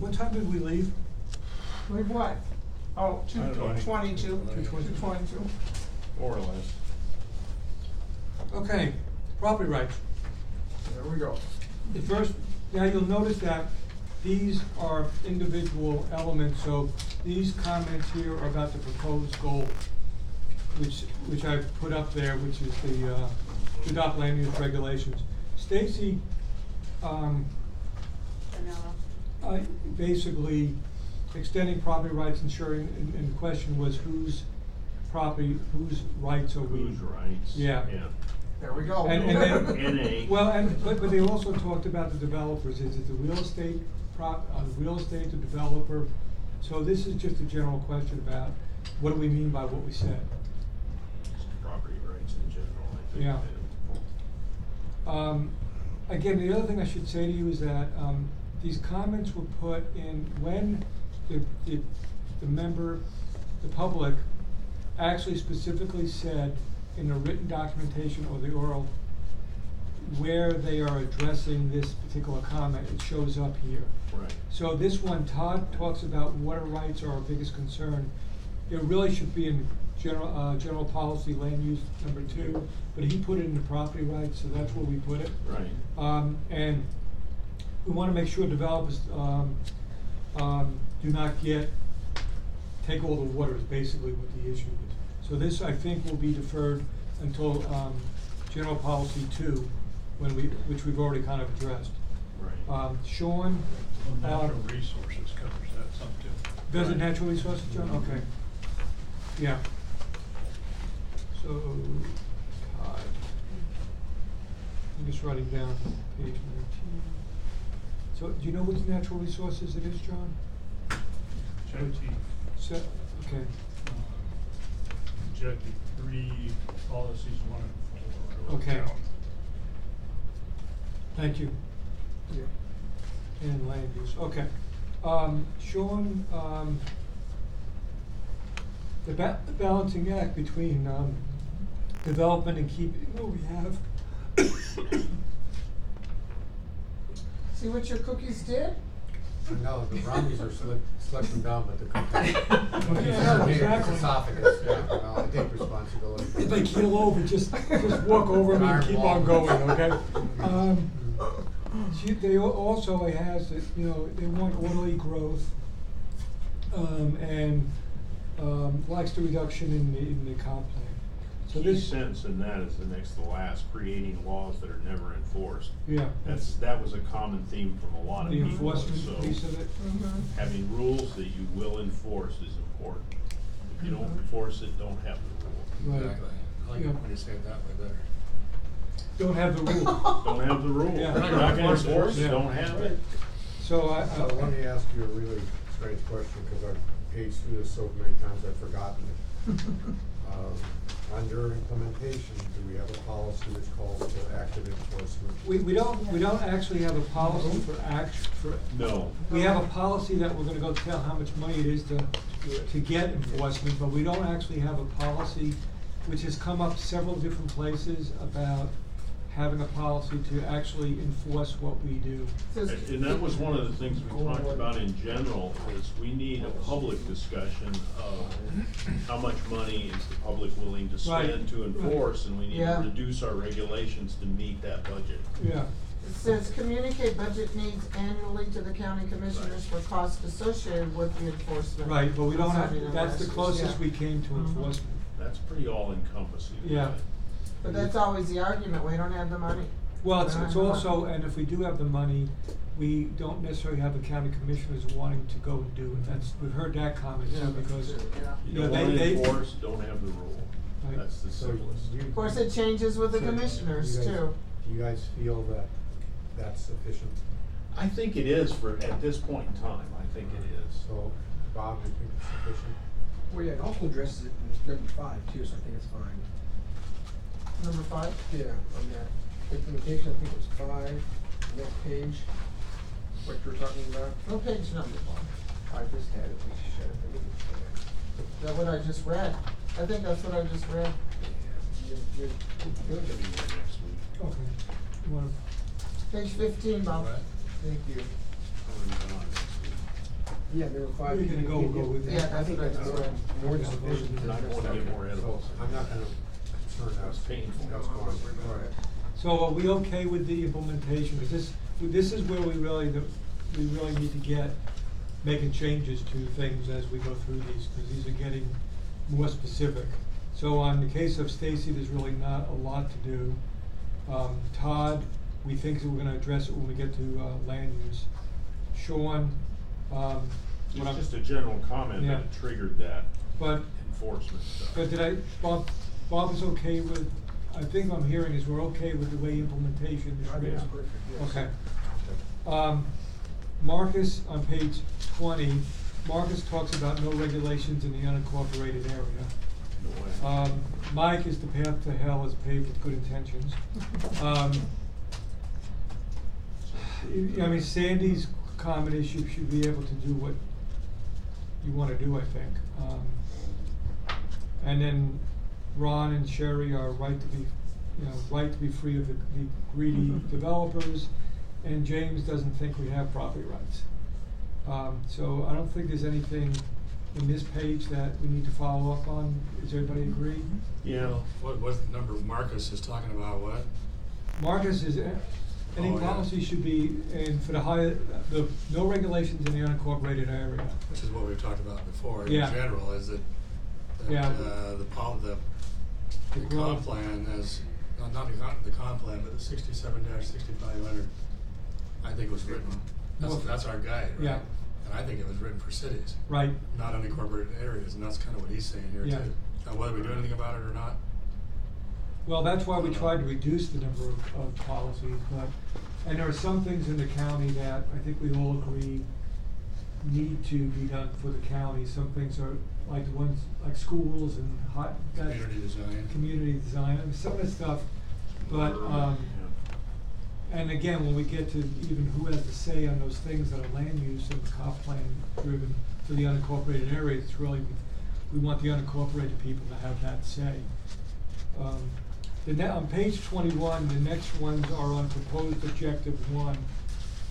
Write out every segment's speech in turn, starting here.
what time did we leave? With what? Oh, 2:22. 2:22. More or less. Okay, property rights. There we go. The first, now you'll notice that these are individual elements, so these comments here are about the proposed goal, which I put up there, which is the adopt land use regulations. Stacy, basically extending property rights, ensuring, and the question was whose property, whose rights are we? Whose rights? Yeah. Yeah. There we go. And then, NA. well, but they also talked about the developers. Is it the real estate the developer? So this is just a general question about what do we mean by what we said? Property rights in general, I think. Yeah. Again, the other thing I should say to you is that these comments were put in when the member, the public, actually specifically said in the written documentation or the oral where they are addressing this particular comment. It shows up here. Right. So this one, Todd talks about water rights are our biggest concern. It really should be in general policy, land use number 2, but he put it in the property rights, so that's where we put it. Right. And we want to make sure developers do not take all the water is basically what the issue is. So this, I think, will be deferred until general policy 2, which we've already kind of addressed. Right. Sean? Natural resources covers that some too. Does it Right. natural resources, John? Okay. Yeah. So, Todd. I'm just writing down page 19. So, do you know which natural resources it is, John? Objective, So, okay. objective 3, policies 1 and 4. Okay. Thank you. Yeah. And land use, okay. Sean, the balancing act between development and keeping what we have. See what your cookies did? No, the brownies are slipping down, but the cookies. Yeah, exactly. Esophagus, yeah, well, I take responsibility. If they keel over, just walk over me and keep on going, okay? They also has that, they want orderly growth, and likes the reduction in the comp plan. So Key this, sentence in that is the next to last, creating laws that are never enforced. yeah, That was a common theme from a lot of the people. enforcement So piece of it. having rules that you will enforce is important. If you don't enforce it, don't have the rule. Right. Exactly. I like Yeah. it when you say it that way better. Don't have the rule. Don't have the rule. Yeah. If you're not gonna enforce Yeah. it, don't have it. So So let me ask you a really strange question, because I've paged through this so many times I've forgotten it. Under implementation, do we have a policy which calls for active enforcement? we don't actually have a policy for No. we have a policy that we're gonna go tell how much money it is to get enforcement, but we don't actually have a policy, which has come up several different places about having a policy to actually enforce what we do. And that was one of the things we talked about in general, is we need a public discussion of how much money is the public willing to Right. spend to enforce, and we need Yeah. to reduce our regulations to meet that budget. Yeah. It says communicate budget needs annually to the county commissioners for costs associated with the enforcement. Right, but we don't have, Something that's the in closest yeah. we came to enforcement. That's pretty all-encompassing. Yeah. But that's always the argument, we don't have the money. Well, We it's don't have it's the money. also, and if we do have the money, we don't necessarily have the county commissioners wanting to go and do it. We've heard that comment too, because, Yeah. You Yeah, don't they- wanna they- enforce, don't have the rule. Right. That's the So simplest. you- Of course, it changes with the so commissioners you guys- too. Do you guys feel that that's sufficient? I think it is at this point in time, I think it is. So, Bob, you think it's sufficient? Well, yeah, it also addresses it in number 5 too, so I think it's fine. Number 5? Yeah, on that implementation, I think it was 5, next page, what you were talking about. What page number? I just had it, we should have it. Is that what I just read? I think that's what I just read. You're It'll be here next week. okay. You wanna- Page 15, Bob. Right. Thank you. Or even on next week. Yeah, there were five. We're gonna go with that. Yeah, I think that's more division than I don't wanna get more ahead of So us. I'm not gonna concern us. Painful. That's going. Go ahead. So are we okay with the implementation? Because this is where we really need to get making changes to things as we go through these, because these are getting more specific. So on the case of Stacy, there's really not a lot to do. Todd, we think that we're gonna address it when we get to land use. Sean, It's just a general comment Yeah. that it triggered that but enforcement stuff. But Bob is okay with, I think I'm hearing is we're okay with the way implementation is I think written. it's perfect, yes. Okay. Marcus, on page 20, Marcus talks about no regulations in the unincorporated area. No way. Mike is the path to hell is paved with good intentions. I mean, Sandy's comment is you should be able to do what you wanna do, I think. And then Ron and Sherry are right to be free of the greedy developers, and James doesn't think we have property rights. So I don't think there's anything in this page that we need to follow up on. Does everybody agree? Yeah. What's the number Marcus is talking about, what? Marcus is, any Oh, yeah. policy should be, and for the no regulations in the unincorporated area. Which is what we've talked about before in Yeah. general, is that, Yeah. the The comp growth. plan as, not the comp plan, but the 67-6500, I think was written, No. that's our guide, right? Yeah. And I think it was written for cities, Right, not unincorporated areas, and that's kind of what he's saying here Yeah. too. Now, whether we do anything about it or not, well, that's why we tried to reduce the number of policies, and there are some things in the county that I think we all agree need to be done for the county. Some things are, like the ones, like schools and community design. community design, and some of the stuff, but, and again, when we get to even who has the say on those things that are land use and comp plan driven for the unincorporated areas, it's really, we want the unincorporated people to have that say. On page 21, the next ones are on proposed objective 1,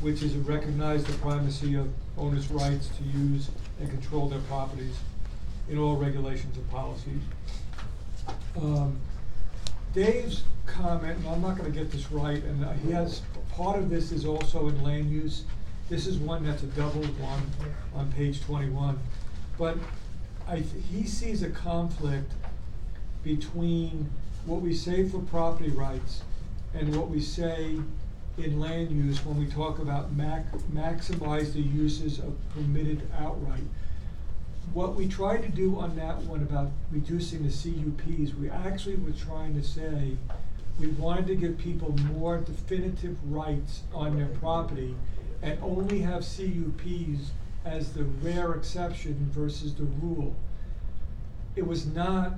which is to recognize the primacy of owners' rights to use and control their properties in all regulations and policies. Dave's comment, and I'm not gonna get this right, and he has, part of this is also in land use. This is one that's a double one on page 21. But he sees a conflict between what we say for property rights and what we say in land use when we talk about maximize the uses of permitted outright. What we tried to do on that one about reducing the CUPs, we actually were trying to say we wanted to give people more definitive rights on their property and only have CUPs as the rare exception versus the rule. It was not,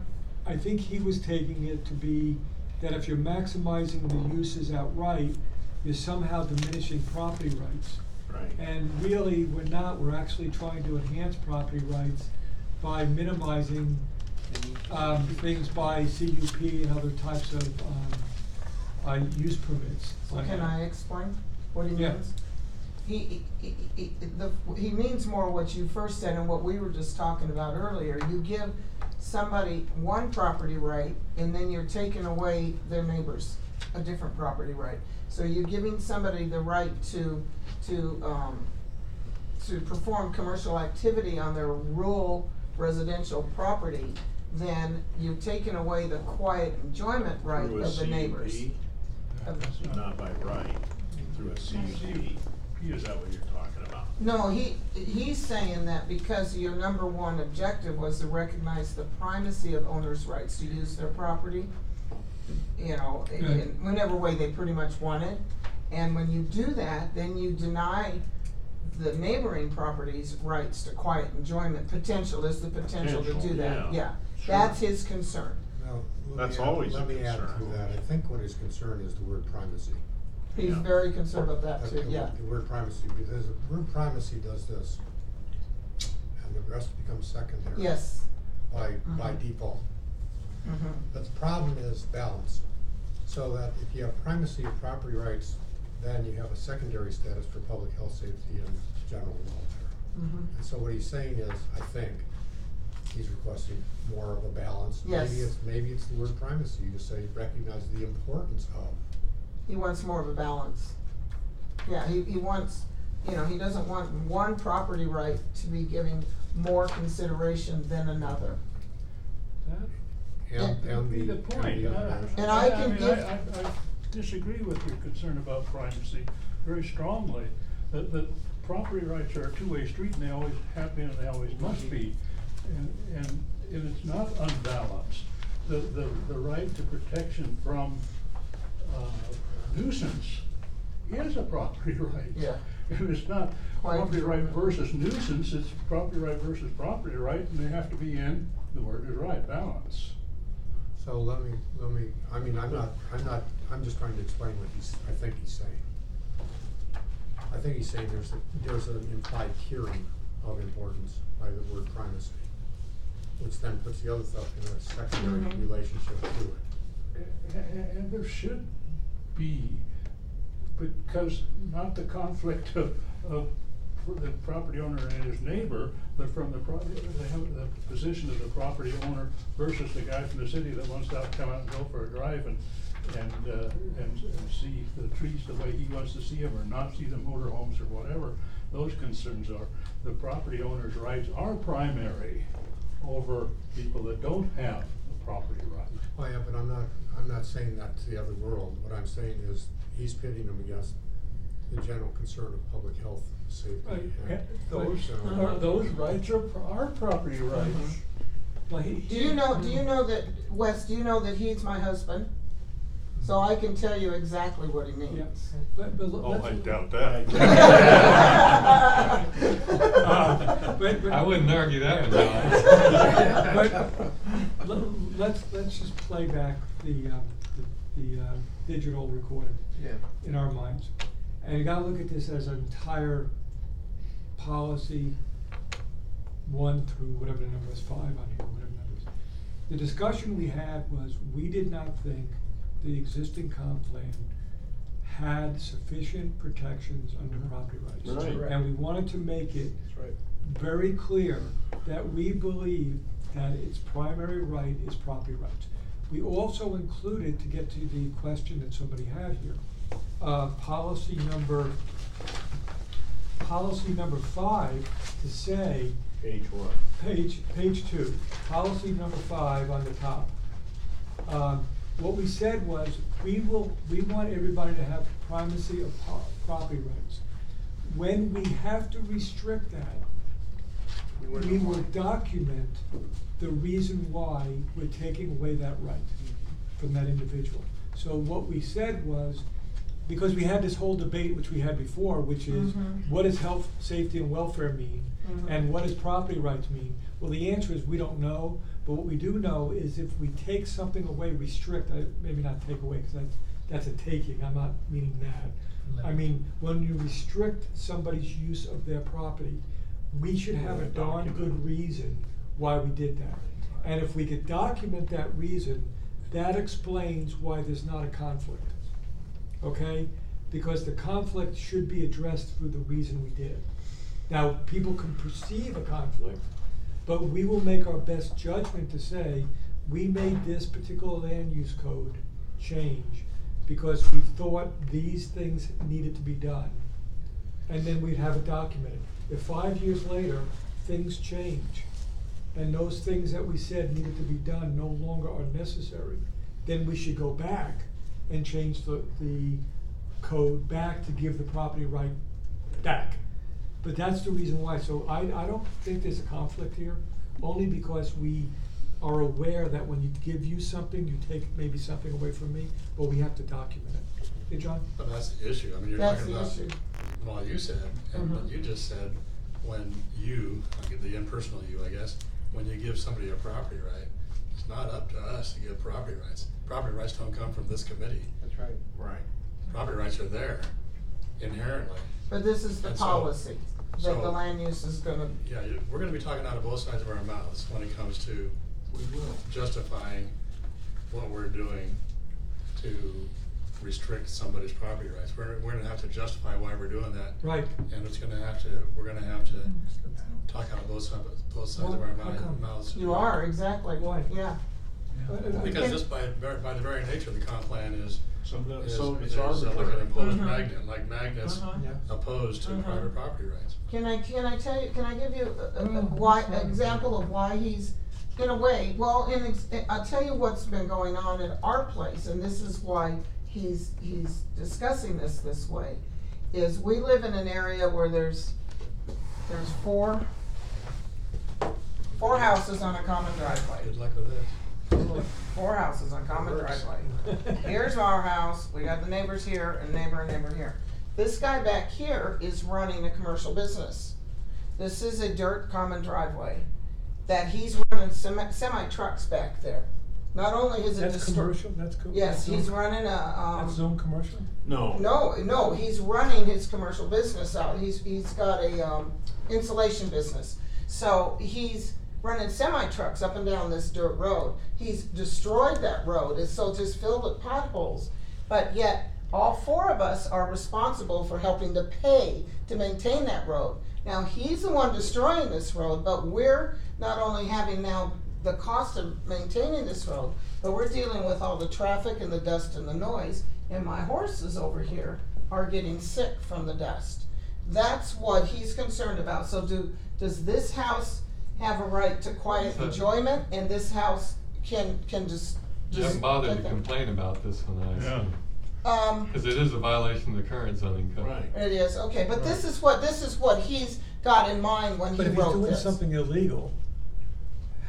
I think he was taking it to be that if you're maximizing the uses outright, you're somehow diminishing property rights. Right. And really, we're not, we're actually trying to enhance property rights by minimizing, things by CUP and other types of, use permits. So can I explain what he Yeah. means? He means more what you first said and what we were just talking about earlier. You give somebody one property right, and then you're taking away their neighbors a different property right. So you're giving somebody the right to perform commercial activity on their rural residential property, then you've taken away the quiet enjoyment right Through a of the neighbors. CUP, not by right, through a CUP. Is that what you're talking about? No, he's saying that because your number one objective was to recognize the primacy of owners' rights to use their property, you know, in whatever way they pretty much want it. And when you do that, then you deny the neighboring properties' rights to quiet enjoyment. Potential is the potential to do that, yeah. Sure. That's his concern. Now, That's always a let me add concern. to that. I think what his concern is the word primacy. He's Yeah. very concerned about that too, yeah. The word primacy, because the word primacy does this, and the rest becomes secondary. Yes. By Mhm. default. Mhm. But the problem is balance, so that if you have primacy of property rights, then you have a secondary status for public health, safety, and general welfare. Mhm. And so what he's saying is, I think, he's requesting more of a balance. Yes. Maybe it's the word primacy, you just say recognize the importance of. He wants more of a balance. Yeah, he wants, you know, he doesn't want one property right to be giving more consideration than another. And That'd be the and point. the other And I can mean, give- I disagree with your concern about primacy very strongly. The property rights are a two-way street, and they always have been, and they always must be. And it's not unbalanced. The right to protection from nuisance is a property right. Yeah. And it's not Quite property true. right versus nuisance, it's property right versus property right, and they have to be in, the word is right, balance. So let me, I mean, I'm just trying to explain what I think he's saying. I think he's saying there's an implied tiering of importance by the word primacy, which then puts the other stuff in a secondary Mhm. relationship to it. And there should be, because not the conflict of the property owner and his neighbor, but from the position of the property owner versus the guy from the city that wants to come out and go for a drive and see the trees the way he wants to see them, or not see the motorhomes or whatever those concerns are. The property owner's rights are primary over people that don't have the property right. Oh yeah, but I'm not saying that to the other world. What I'm saying is, he's pitting them against the general concern of public health, safety. Those rights are property rights. Well, Do you know that, Wes, do you know that he's my husband? So I can tell you exactly what he means. Yes. But let's- I doubt that. But- I wouldn't argue that one, John. But let's just play back the digital recording Yeah. in our minds. And you gotta look at this as an entire policy, 1 through whatever the number is, 5 on here, whatever the number is. The discussion we had was, we did not think the existing comp plan had sufficient protections under property rights. Right. And we wanted to make it That's right. very clear that we believe that its primary right is property rights. We also included, to get to the question that somebody had here, policy number 5, to say, Page one. page 2, policy number 5 on the top. What we said was, we want everybody to have primacy of property rights. When we have to restrict that, we will document the reason why we're taking away that right from that individual. So what we said was, because we had this whole debate which we had before, which is, Mhm. what does health, safety, and welfare mean? Mhm. And what does property rights mean? Well, the answer is, we don't know, but what we do know is, if we take something away, restrict, maybe not take away, because that's a taking, I'm not meaning that. I mean, when you restrict somebody's use of their property, we should have a darn good reason why we did that. And if we could document that reason, that explains why there's not a conflict. Okay? Because the conflict should be addressed through the reason we did it. Now, people can perceive a conflict, but we will make our best judgment to say, we made this particular land use code change because we thought these things needed to be done. And then we'd have it documented. If 5 years later, things change, and those things that we said needed to be done no longer are necessary, then we should go back and change the code back to give the property right back. But that's the reason why. So I don't think there's a conflict here, only because we are aware that when you give you something, you take maybe something away from me, but we have to document it. Hey, John? But that's the issue, I mean, you're That's talking the about issue. what you said, and what Mhm. you just said, when you, I'll give the impersonal you, I guess, when you give somebody a property right, it's not up to us to give property rights. Property rights don't come from this committee. That's right. Right. Property rights are there inherently. But this is the And so- policy that so- the land use is gonna, Yeah, we're gonna be talking out of both sides of our mouths when it comes to justifying what we're doing to restrict somebody's property rights. We're gonna have to justify why we're doing that. Right. And we're gonna have to talk out of both sides of our How come? mouths. You are, exactly. Why? Yeah. Because just by the very nature of the comp plan is It's like arbitrary. an imposed Mhm. magnet, like magnets Yeah. opposed to private property rights. Can I give you an example of why he's, in a way, well, I'll tell you what's been going on at our place, and this is why he's discussing this way, is we live in an area where there's four houses on a common driveway. Good luck with this. 4 houses on common driveway. Here's our house, we got the neighbors here, and neighbor here. This guy back here is running a commercial business. This is a dirt common driveway that he's running semi trucks back there. Not only is it That's commercial, that's co- Yes, that's he's zone- running That's zone commercial? No. No, he's running his commercial business out. He's got a insulation business. So he's running semi trucks up and down this dirt road. He's destroyed that road. It's so just filled with potholes. But yet all 4 of us are responsible for helping to pay to maintain that road. Now he's the one destroying this road, but we're not only having now the cost of maintaining this road, but we're dealing with all the traffic and the dust and the noise, and my horses over here are getting sick from the dust. That's what he's concerned about. So does this house have a right to quiet enjoyment, and this house can just You haven't bothered let to them- complain about this one, I assume. Um, Because it is a violation of the current zoning code. Right. it is, okay, but this is what he's got in mind when he But if he's wrote doing this. something illegal,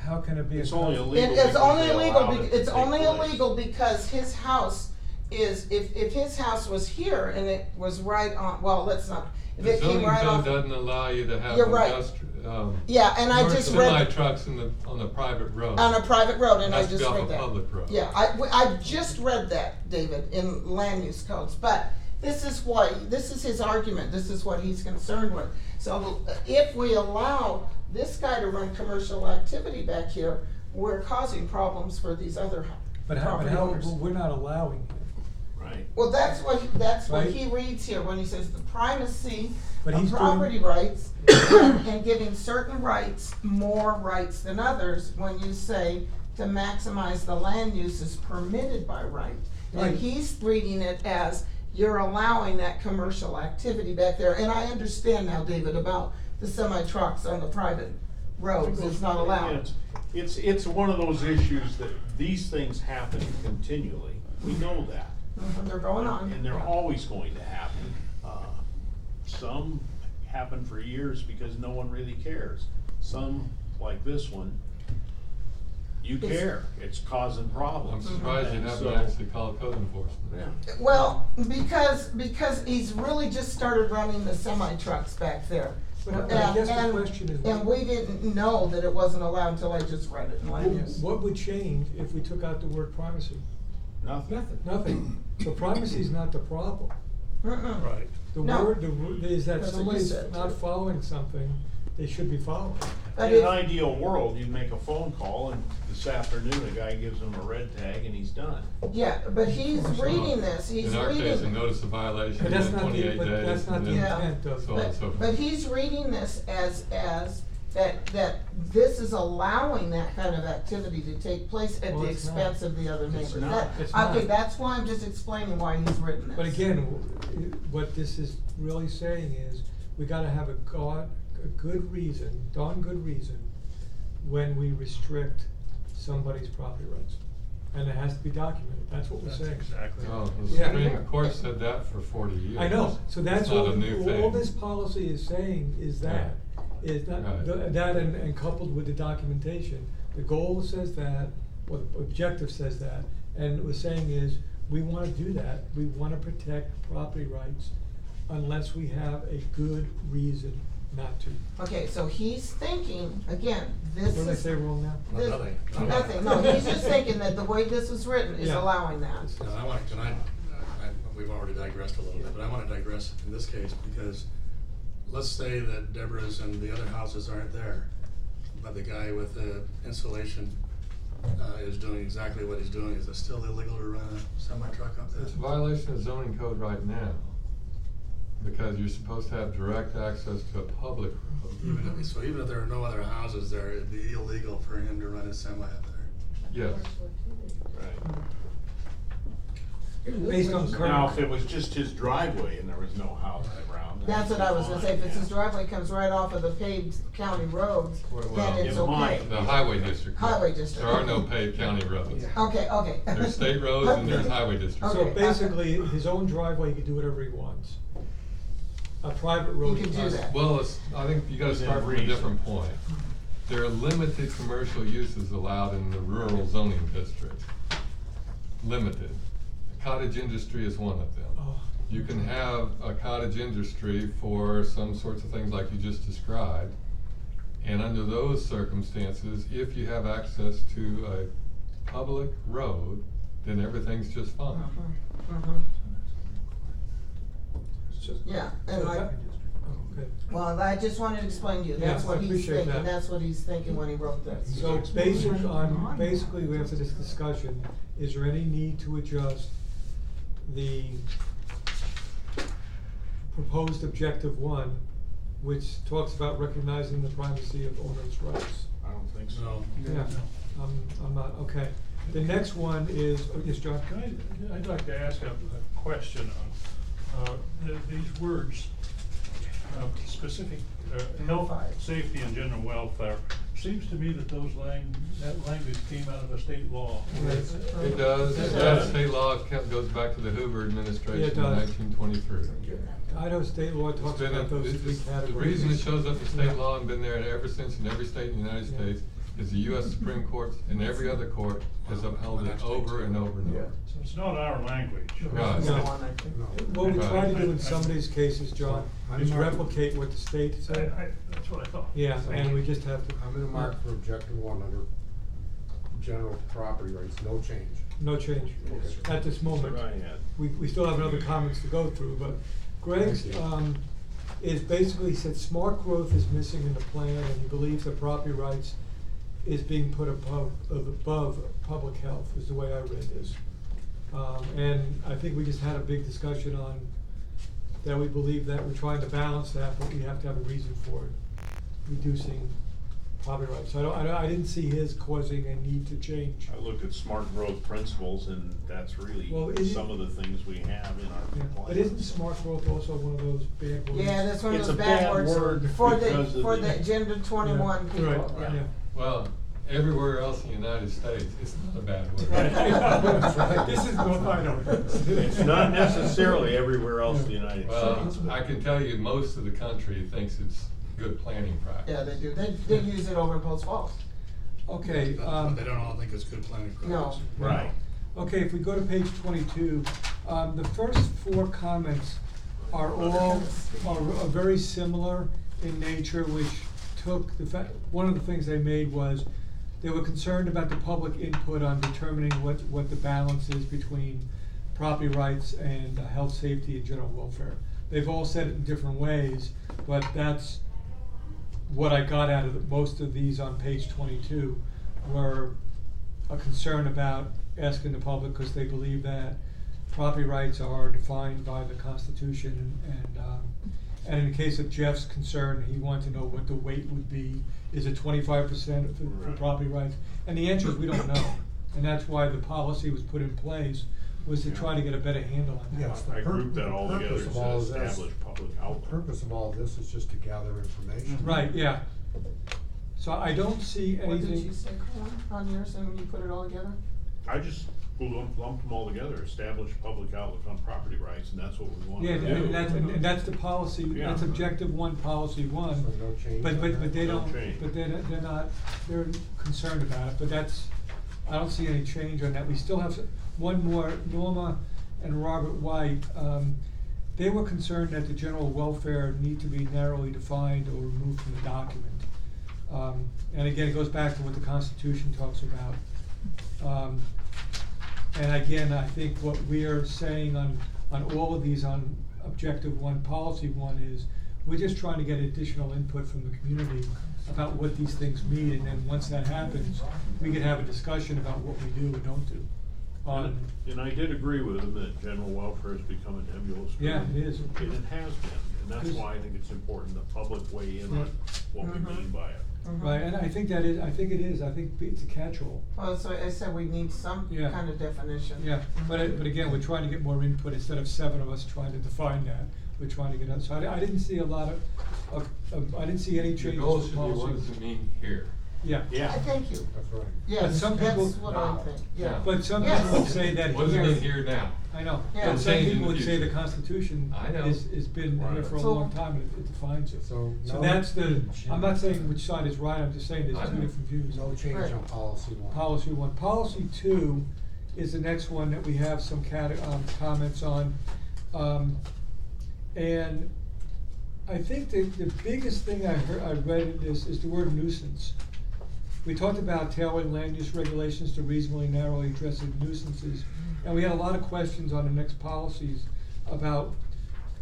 how can it be? It's a only conflict? illegal. It's because only they illegal, allowed it to it's take only place. illegal because his house is, if his house was here and it was right on, well, let's not, if The it came zoning right code off. doesn't allow you to have You're right. Yeah, and I just read. semi trucks on a private road. On a private road, and It I has to just be off read a that. public road. Yeah, I just read that, David, in land use codes, but this is his argument, this is what he's concerned with. So if we allow this guy to run commercial activity back here, we're causing problems for these other But property how, owners. we're not allowing him. Right. Well, that's what Right. he reads here when he says the primacy But of he's doing- property rights and giving certain rights more rights than others when you say to maximize the land use is permitted by right. Right. And he's reading it as you're allowing that commercial activity back there. And I understand now, David, about the semi trucks on the private roads, it's not allowed. It's one of those issues that these things happen continually. We know that. They're going on. And they're always going to happen. Some happen for years because no one really cares. Some, like this one, you care. It's causing I'm problems. surprised you And haven't so- actually called code enforcement. Yeah. Well, because he's really just started running the semi trucks back there. But I guess the question is- And we didn't know that it wasn't allowed until I just read it in land use. What would change if we took out the word primacy? Nothing. Nothing. So primacy is not the problem. Mm-mm. Right. The No. word is that That's what you somebody's said, not too. following something they should be following. But In if- an ideal world, you'd make a phone call and this afternoon, a guy gives him a red tag and he's done. Yeah, but he's reading this, he's In our case, a reading, notice of violation But that's within not the, 28 but days. that's not and the then Yeah. intent of. so on and so forth. but he's reading this as that this is allowing that kind of activity to take place at Well, the it's not. expense of the other It's neighbors. not. That- It's Okay, not. that's why I'm just explaining why he's written this. But again, what this is really saying is, we gotta have a good reason, darn good reason, when we restrict somebody's property rights. And it has to be documented, that's what we're That's saying. exactly. Oh, the Yeah. Supreme Court said that for 40 years. I know, so that's It's not all, a new thing. all this policy is saying is that, is not, Right. that and coupled with the documentation. The goal says that, or the objective says that, and what we're saying is, we wanna do that, we wanna protect property rights unless we have a good reason not to. Okay, so he's thinking, again, this What did I is. say wrong now? this- Nothing. Nothing, no, he's just thinking that the way this was written is Yeah. allowing that. We've already digressed a little bit, but I wanna digress in this case because let's say that Deborah's and the other houses aren't there, but the guy with the insulation is doing exactly what he's doing, is it still illegal to run a semi-truck up there? It's a violation of zoning code right now, because you're supposed to have direct access to a public road. Even if there are no other houses there, it'd be illegal for him to run his semi up there. Yes. Right. Based on current. Now, if it was just his driveway and there was no house around. That's what I was gonna say, if it's his driveway comes right off of the paved county roads, Well, then it's it might. okay. The highway district. Highway district. There are no paved county roads. Okay, okay. There's state roads and there's highway districts. So Okay. basically, his own driveway, he can do whatever he wants. A private road. He can do that. Well, I think you gotta Within start from a reason. different point. There are limited commercial uses allowed in the rural zoning district. Limited. The cottage industry is one of them. Oh. You can have a cottage industry for some sorts of things like you just described. And under those circumstances, if you have access to a public road, then everything's just fine. Yeah, and like, Okay. well, I just wanted to explain to you, that's Yeah, what I he's appreciate thinking, that. that's what he's thinking when he wrote this. So basically after this discussion, is there any need to adjust the proposed objective 1, which talks about recognizing the privacy of owners' rights? I don't think so. No. Yeah, I'm not, okay. The next one is, oh, yes, John? I'd like to ask a question on, these words, specific, health, safety, and general welfare. Seems to me that that language came out of a state law. It does, that state law goes back to the Hoover Yeah, it administration in does. 1923. I know state law It's talks been about those three categories. The reason it shows up in state Yeah. law and been there ever since in every state in the United Yeah. States is the US Supreme Court and every other court has upheld it over and over and over. So it's not our language. Right. That's the one I think. What we try to do in Right. some of these cases, John, is replicate what the state said. That's what I thought. Yeah, and we just have to. I'm gonna mark for objective 1 under general property rights, no change. No change Okay. at this moment. Right, yeah. We still have other comments to go through, but Greg's, is basically said smart growth is missing in the plan, and he believes that property rights is being put above public health, is the way I read this. And I think we just had a big discussion on that we believe that we're trying to balance that, but we have to have a reason for it, reducing property rights. So I didn't see his causing a need to change. I looked at smart growth principles and that's really Well, is it- some of the things we have in our Yeah, plan. but isn't smart growth also one of those bad words? Yeah, that's one of It's those a bad bad words word for because the, of for the- the gender 21 Yeah, people. right, Yeah. yeah. Well, everywhere else in the United States, it's not a bad word. Right. This is North Idaho. It's not necessarily everywhere else in the United Well, States. I can tell you, most of the country thinks it's good planning practice. Yeah, they do, they use it over in Post Falls. Okay, But they don't all think it's good planning No. practice. Right. okay, if we go to page 22, the first 4 comments are all, are very similar in nature, which took the fact, one of the things they made was they were concerned about the public input on determining what the balance is between property rights and health, safety, and general welfare. They've all said it in different ways, but that's what I got out of most of these on page 22 were a concern about asking the public, because they believe that property rights are defined by the Constitution, and in the case of Jeff's concern, he wanted to know what the weight would be. Is it 25% for Right. property rights? And the answer is we don't know, and that's why the policy was put in place, was to try to get a better handle on that. Yes. I grouped that all together, Purpose it of all says of this- establish public The outlet. purpose of all of this is just to gather information. Right, yeah. So I don't see What did you anything, say, Colin, on yours, and when you put it all together? I just lumped them all together, establish public outlets on property rights, and that's what we want yeah, to do. and that's the policy, Yeah. that's objective 1, policy 1. So no change But on that? they No don't, change. but they're not, they're concerned about it, but that's, I don't see any change on that. We still have one more, Norma and Robert White, they were concerned that the general welfare need to be narrowly defined or removed from the document. And again, it goes back to what the Constitution talks about. And again, I think what we are saying on all of these, on objective 1, policy 1, is We're just trying to get additional input from the community about what these things mean, and then once that happens, we can have a discussion about what we do and don't do. And I did agree with him that general welfare has become a nebulous term. Yeah, it is. And it has been, and that's why I think it's important the public weigh in on what we mean by it. Right, and I think it is, I think it's a catch-all. Well, so I said we need some Yeah. kind of definition. Yeah, but again, we're trying to get more input, instead of 7 of us trying to define that, we're trying to get out, so I didn't see a lot of, I didn't see any Your changes goal to should be what policy. does it mean here? Yeah. Yeah. Thank you. That's right. Yes, some that's people- what I think, yeah. But some Yes. people would say that What does it here, mean here now? I know, Yeah. but some Change in people the would say the future. Constitution I know. is been here Right. for a So- long time, and it defines it. So So no- that's I'm not saying which side is right, I'm just saying I there's two know. different views. No change Right. on policy 1. Policy 1. Policy 2 is the next one that we have some comments on. And I think the biggest thing I read in this is the word nuisance. We talked about tailoring land use regulations to reasonably narrowly addressing nuisances. And we had a lot of questions on the next policies about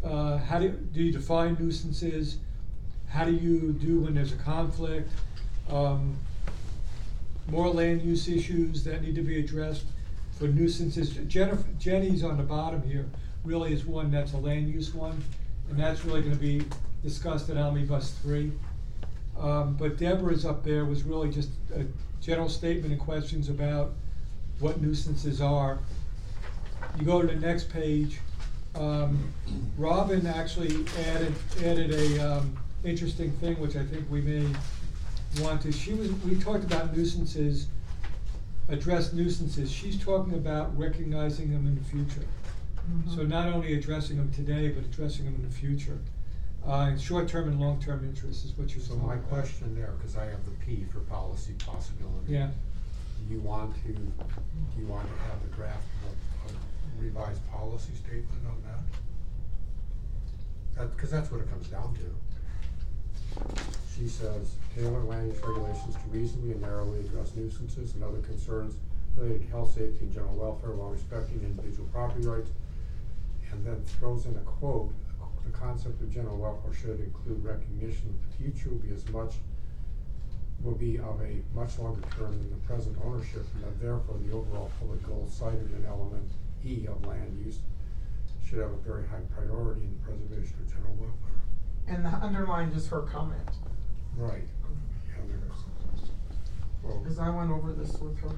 how do you define nuisances? How do you do when there's a conflict? More land use issues that need to be addressed for nuisances. Jenny's on the bottom here really is one that's a land use one, and that's really gonna be discussed at Omnibus 3. But Deborah's up there was really just a general statement and questions about what nuisances are. You go to the next page, Robin actually added a interesting thing, which I think we may want to, we talked about nuisances, address nuisances. She's talking about recognizing them in the future. So not only addressing them today, but addressing them in the future. And short-term and long-term interests is what you're So talking my about. question there, because I have the P for policy possibility. Yeah. Do you want to have the draft of a revised policy statement on that? Because that's what it comes down to. She says, tailor land use regulations to reasonably and narrowly address nuisances and other concerns related to health, safety, and general welfare while respecting individual property rights. And then throws in a quote, the concept of general welfare should include recognition that the future will be of a much longer term than the present ownership, and that therefore the overall public goals cited in element E of land use should have a very high priority in the preservation of general welfare. And the underlined is her comment, Right. Yeah, there is. Well, because I went over this with her.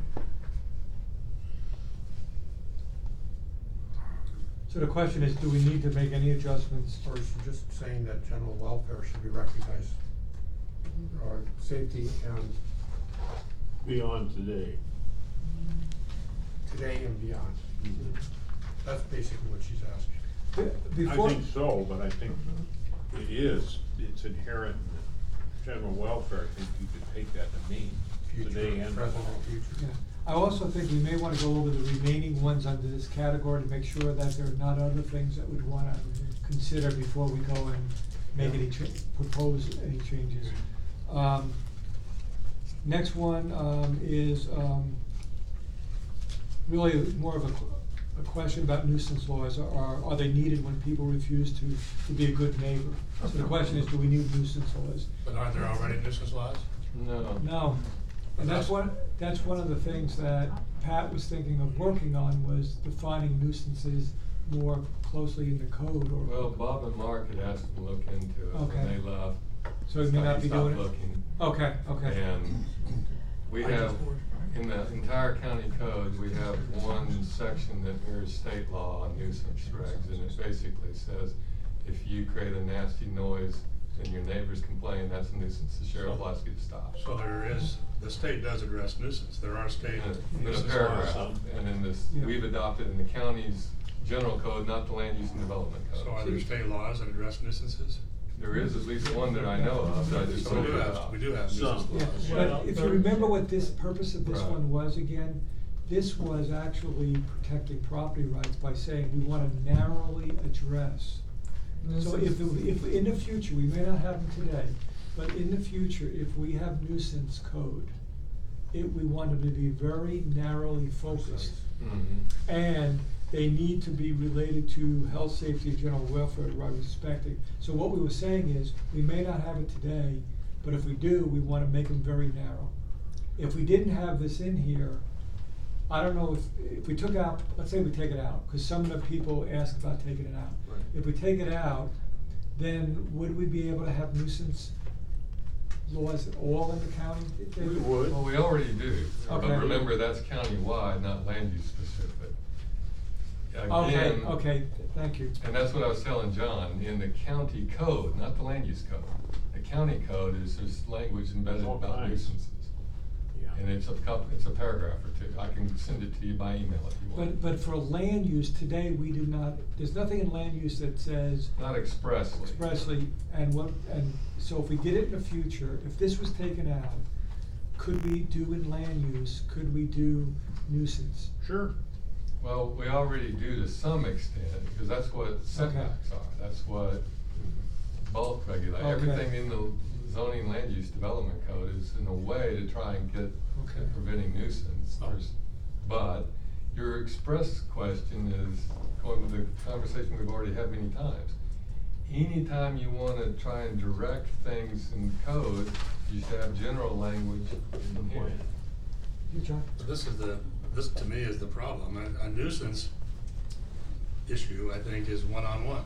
So the question is, do we need to make any adjustments? or is she just saying that general welfare should be recognized, safety and Beyond today. today and beyond? That's basically what she's asking. Before, I think so, but I think it's inherent in general welfare. I think you could take that to mean Future, today and present tomorrow. and future. yeah. I also think we may wanna go over the remaining ones under this category to make sure that there are not other things that we'd wanna consider before we go and make any propose any changes. Next one, is, really more of a question about nuisance laws. Are they needed when people refuse to be a good neighbor? So the question is, do we need nuisance laws? But aren't there already nuisance laws? No. No, and that's one of the things that Pat was thinking of working on, was defining nuisances more closely in the code, or. Well, Bob and Mark had asked them to look into it Okay. when they left. So you may not be doing it? Stopped looking. Okay, okay. And we have, in the entire county code, we have one section that mirrors state law on nuisance regs, and it basically says, if you create a nasty noise and your neighbors complain, that's a nuisance, the sheriff wants you to stop. So the state does address nuisance, there are state In a nuisance paragraph, laws. and in this, Yeah. we've adopted in the county's general code, not the land use and development code. So are there state laws that address nuisances? There is at least one that I know of, that I just So told you about. we do have Some. nuisance laws. Yeah, but if you remember what this purpose of this Right. one was again, this was actually protecting property rights by saying we wanna narrowly address. So if in the future, we may not have them today, but in the future, if we have nuisance code, we want them to be very narrowly focused. Mhm. And they need to be related to health, safety, and general welfare, right, respecting. So what we were saying is, we may not have it today, but if we do, we wanna make them very narrow. If we didn't have this in here, I don't know if we took out, let's say we take it out, cause some of the people ask about taking it out. Right. If we take it out, then would we be able to have nuisance laws all in the county? We would. Well, we already do, but Okay. remember, that's countywide, not land use specific. Okay, Again, okay, thank you. and that's what I was telling John, in the county code, not the land use code. The county code there's language embedded All about kinds. nuisances. Yeah. And it's a paragraph or two. I can send it to you by email if you want. But for land use, today, we do not, there's nothing in land use that says Not expressly. expressly, and so if we did it in the future, if this was taken out, could we do in land use, could we do nuisance? Sure. Well, we already do to some extent, because that's what setbacks are. That's what bulk regulate. Okay. Everything in the zoning land use development code is in a way to try and get Okay. to preventing nuisance. But your express question is going with the conversation we've already had many times. Anytime you wanna try and direct things in code, you should have general language in here. You, John? This to me is the problem. A nuisance issue, I think, is one-on-one,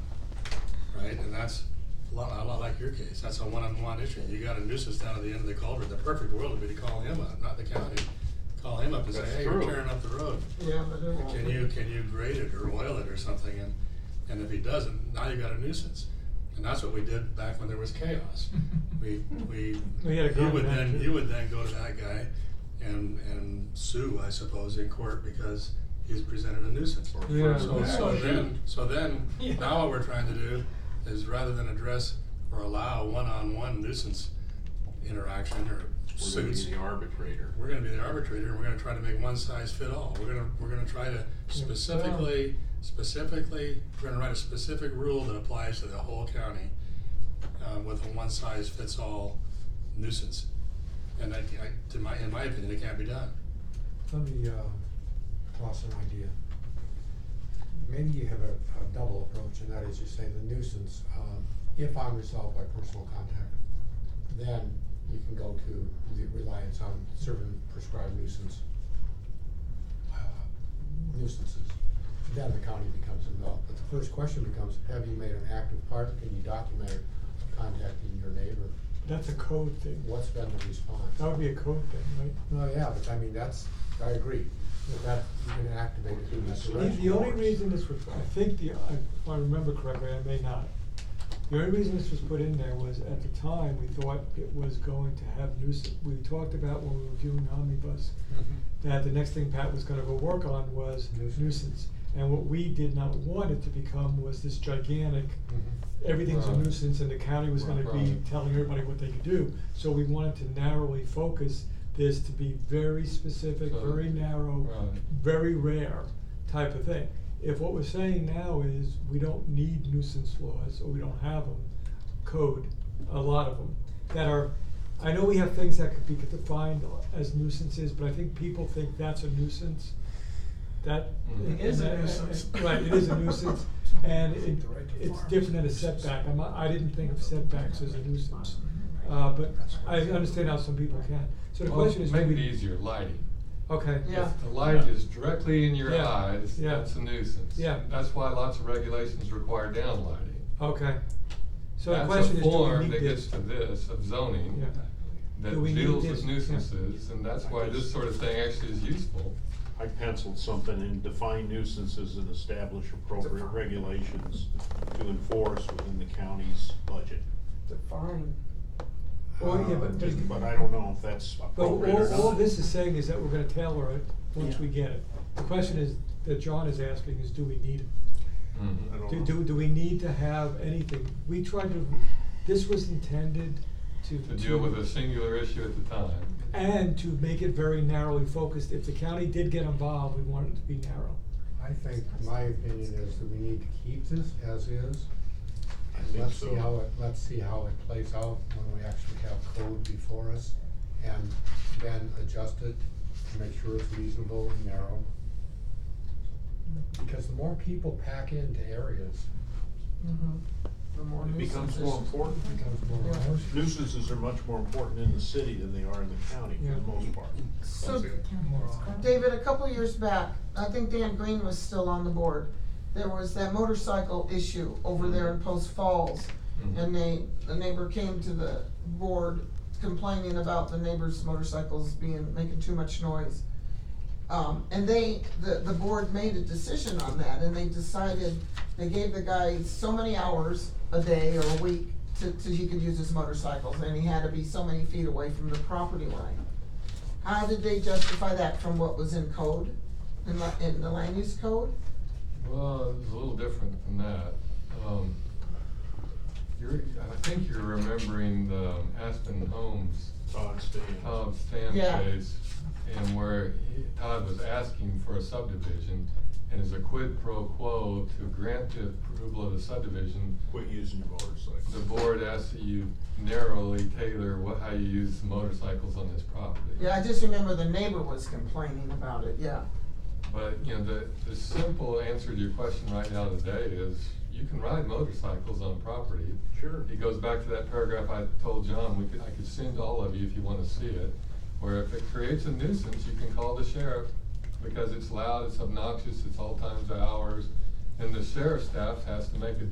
right? And that's a lot like your case. That's a one-on-one issue. You got a nuisance down at the end of the culvert. The perfect world would be to call him up, not the county. Call him up and say, That's hey, true. you're tearing up the road. Yeah, but it won't Can be. you grade it or oil it or something? And if he doesn't, now you got a nuisance. And that's what we did back when there was chaos. We We had a you would grant then too. you would then go to that guy and sue, I suppose, in court because he's presented a nuisance. Yeah. So then Yeah. now what we're trying to do is rather than address or allow one-on-one nuisance interaction or We're gonna suits, be the arbitrator. we're gonna be the arbitrator, and we're gonna try to make one size fit all. We're gonna try to specifically, we're gonna write a specific rule that applies to the whole county, with a one size fits all nuisance. And in my opinion, it can't be done. Let me, toss an idea. Maybe you have a double approach, and that is you say the nuisance, if unresolved by personal contact, then you can go to the reliance on certain prescribed nuisances. Then the county becomes involved. But the first question becomes, have you made an active part? Can you document it, contacting your neighbor? That's a code thing. What's been the response? That would be a code thing, right? Well, yeah, but I mean, I agree, that you can activate it through this. The only reason this was, I think if I remember correctly, I may not. The only reason this was put in there was at the time, we thought it was going to have nuisance. We talked about when we were reviewing omnibus, that the next thing Pat was gonna go work on was nuisance. And what we did not want it to become was this gigantic, everything's a Right. nuisance, and the county was gonna be Right. telling everybody what they could do. So we wanted to narrowly focus this to be very specific, So- very narrow, Right. very rare type of thing. If what we're saying now is we don't need nuisance laws, or we don't have them, code, a lot of them, that are, I know we have things that could be defined as nuisances, but I think people think that's a nuisance. That. Mhm. It is a and- nuisance. Right, it is a nuisance, and it's different than a setback. I didn't think of setbacks as a nuisance, but I understand how some people can. So the Well, question is, do make it we? easier, lighting. Okay. Yeah. If the light is directly in your Yeah. eyes, Yeah. that's a nuisance. Yeah. That's why lots of regulations require downlighting. Okay. So the question is, do we That's a form need that this? gets to this of zoning, Yeah. that Do we need deals this? with Yeah. nuisances, and that's why this sort of thing actually is useful. I penciled something in, define nuisances and establish appropriate regulations to enforce within the county's budget. Define. Well, yeah, But I don't know if that's But appropriate or not. all this is saying is that we're gonna tailor it once Yeah. we get it. The question is, that John is asking is, do we need it? Mhm. I don't know. Do we need to have anything? We tried to, this was intended to. To deal with a singular issue at the time. And to make it very narrowly focused. If the county did get involved, we want it to be narrow. I think, my opinion is that we need to keep this as is. I And think let's so. see how it plays out when we actually have code before us, and then adjust it to make sure it's reasonable and narrow. Because the more people pack into areas, The more It becomes nuisance more issues. important. it becomes more Yeah. emotional. Nuisances are much more important in the city than they are in the county for the most part. So, David, a couple years back, I think Dan Green was still on the board. There was that motorcycle issue over there in Post Falls. And the neighbor came to the board complaining about the neighbor's motorcycles making too much noise. And the board made a decision on that, and they decided, they gave the guy so many hours a day or a week to he could use his motorcycles, and he had to be so many feet away from the property line. How did they justify that from what was in code, in the land use code? Well, it's a little different than that. I think you're remembering the Aspen Homes, Todd Stan Yeah. case, and where Todd was asking for a subdivision, and as a quid pro quo to grant the approval of the subdivision, Quit using your motorcycle. the board asked that you narrowly tailor how you use motorcycles on this property. Yeah, I just remember the neighbor was complaining about it, yeah. But, you know, the simple answer to your question right now today is, you can ride motorcycles on property. Sure. It goes back to that paragraph I told John, I could send to all of you if you wanna see it, where if it creates a nuisance, you can call the sheriff, because it's loud, it's obnoxious, it's all times of hours, and the sheriff's staff has to make a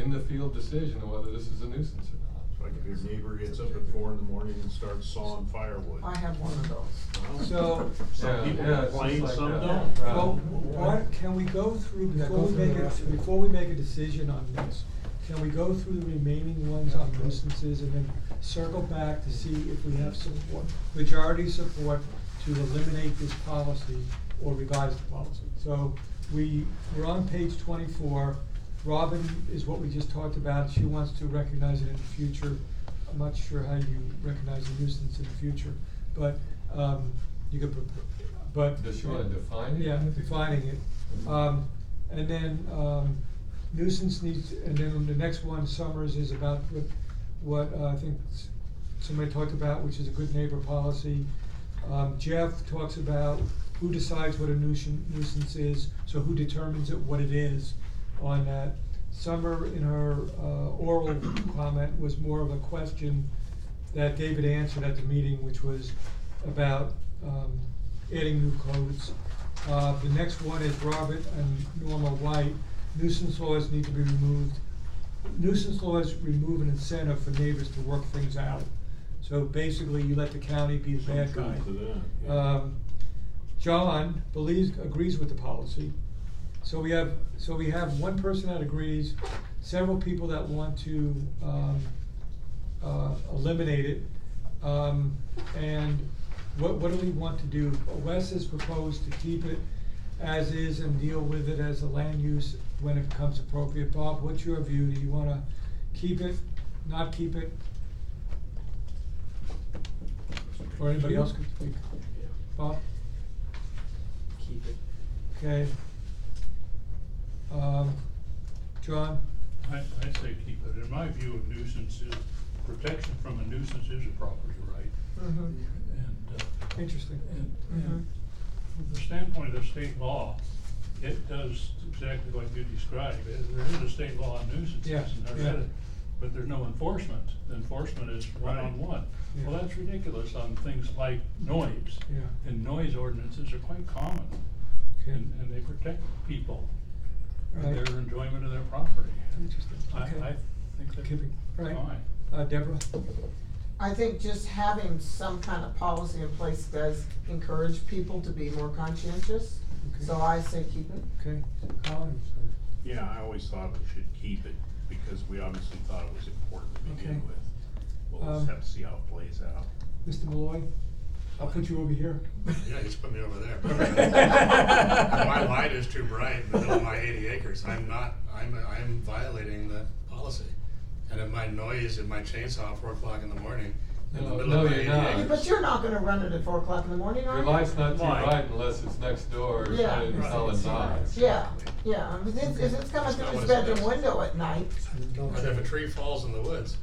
in-the-field decision of whether this is a nuisance or not. Like if your neighbor gets up at 4 a.m. and starts sawing firewood. I have one of those. So, Some people yeah, it's complain, just some like that. don't. Right. well, what, can we go through, Yeah, before go we through make the rest of it, it. before we make a decision on this, can we go through the remaining ones on nuisances and then circle back to see if we have support, majority support to eliminate this policy or revise the policy? So we're on page 24. Robin is what we just talked about. She wants to recognize it in the future. I'm not sure how you recognize a nuisance in the future, but you could, but. Does she wanna define it? Yeah, defining it. And then nuisance needs, and then the next one, Summers, is about what I think somebody talked about, which is a good neighbor policy. Jeff talks about who decides what a nuisance is, so who determines it, what it is on that. Summer, in her oral comment, was more of a question that David answered at the meeting, which was about adding new codes. The next one is Robert and Norma White. Nuisance laws need to be removed. Nuisance laws remove an incentive for neighbors to work things out. So basically, you let the county be the bad guy. Some truth to that, yeah. John agrees with the policy. So we have one person that agrees, several people that want to eliminate it. And what do we want to do? Wes has proposed to keep it as is and deal with it as a land use when it becomes appropriate. Bob, what's your view? Do you wanna keep it, not keep it? Or anybody else could speak? Bob? Keep it. Okay. John? I'd say keep it. In my view, a nuisance is, protection from a nuisance is a property right. Mm-hmm. And, Interesting. and from the standpoint of the state law, it does exactly what you described. There is a state law on nuisances, Yeah, and yeah. but there's no enforcement. The enforcement is one-on-one. Yeah. Well, that's ridiculous on things like noise. Yeah. And noise ordinances are quite common, Okay. and they protect people and Right. their enjoyment of their property. Interesting. Okay. I think that's Keeping, right. fine. Deborah? I think just having some kind of policy in place does encourage people to be more conscientious. Okay. So I say keep it. Okay. Colin? Yeah, I always thought we should keep it because we obviously thought it was important to begin Okay. with. We'll just have to see how it plays out. Mr. Malloy? I'll put you over here. Yeah, just put me over there. My light is too bright in the middle of my 80 acres. I'm violating the policy. And if my noise, if my chainsaw at 4 o'clock in the morning, in the No, middle no, of my you're 80 not. acres. But you're not gonna run it at 4 o'clock in the morning, are Your you? light's not too Why? bright unless it's next door or Yeah, shining right. solid knives. Yeah, yeah, if it's coming That's through not his what it bedroom says. window at night, But if a tree falls in the woods,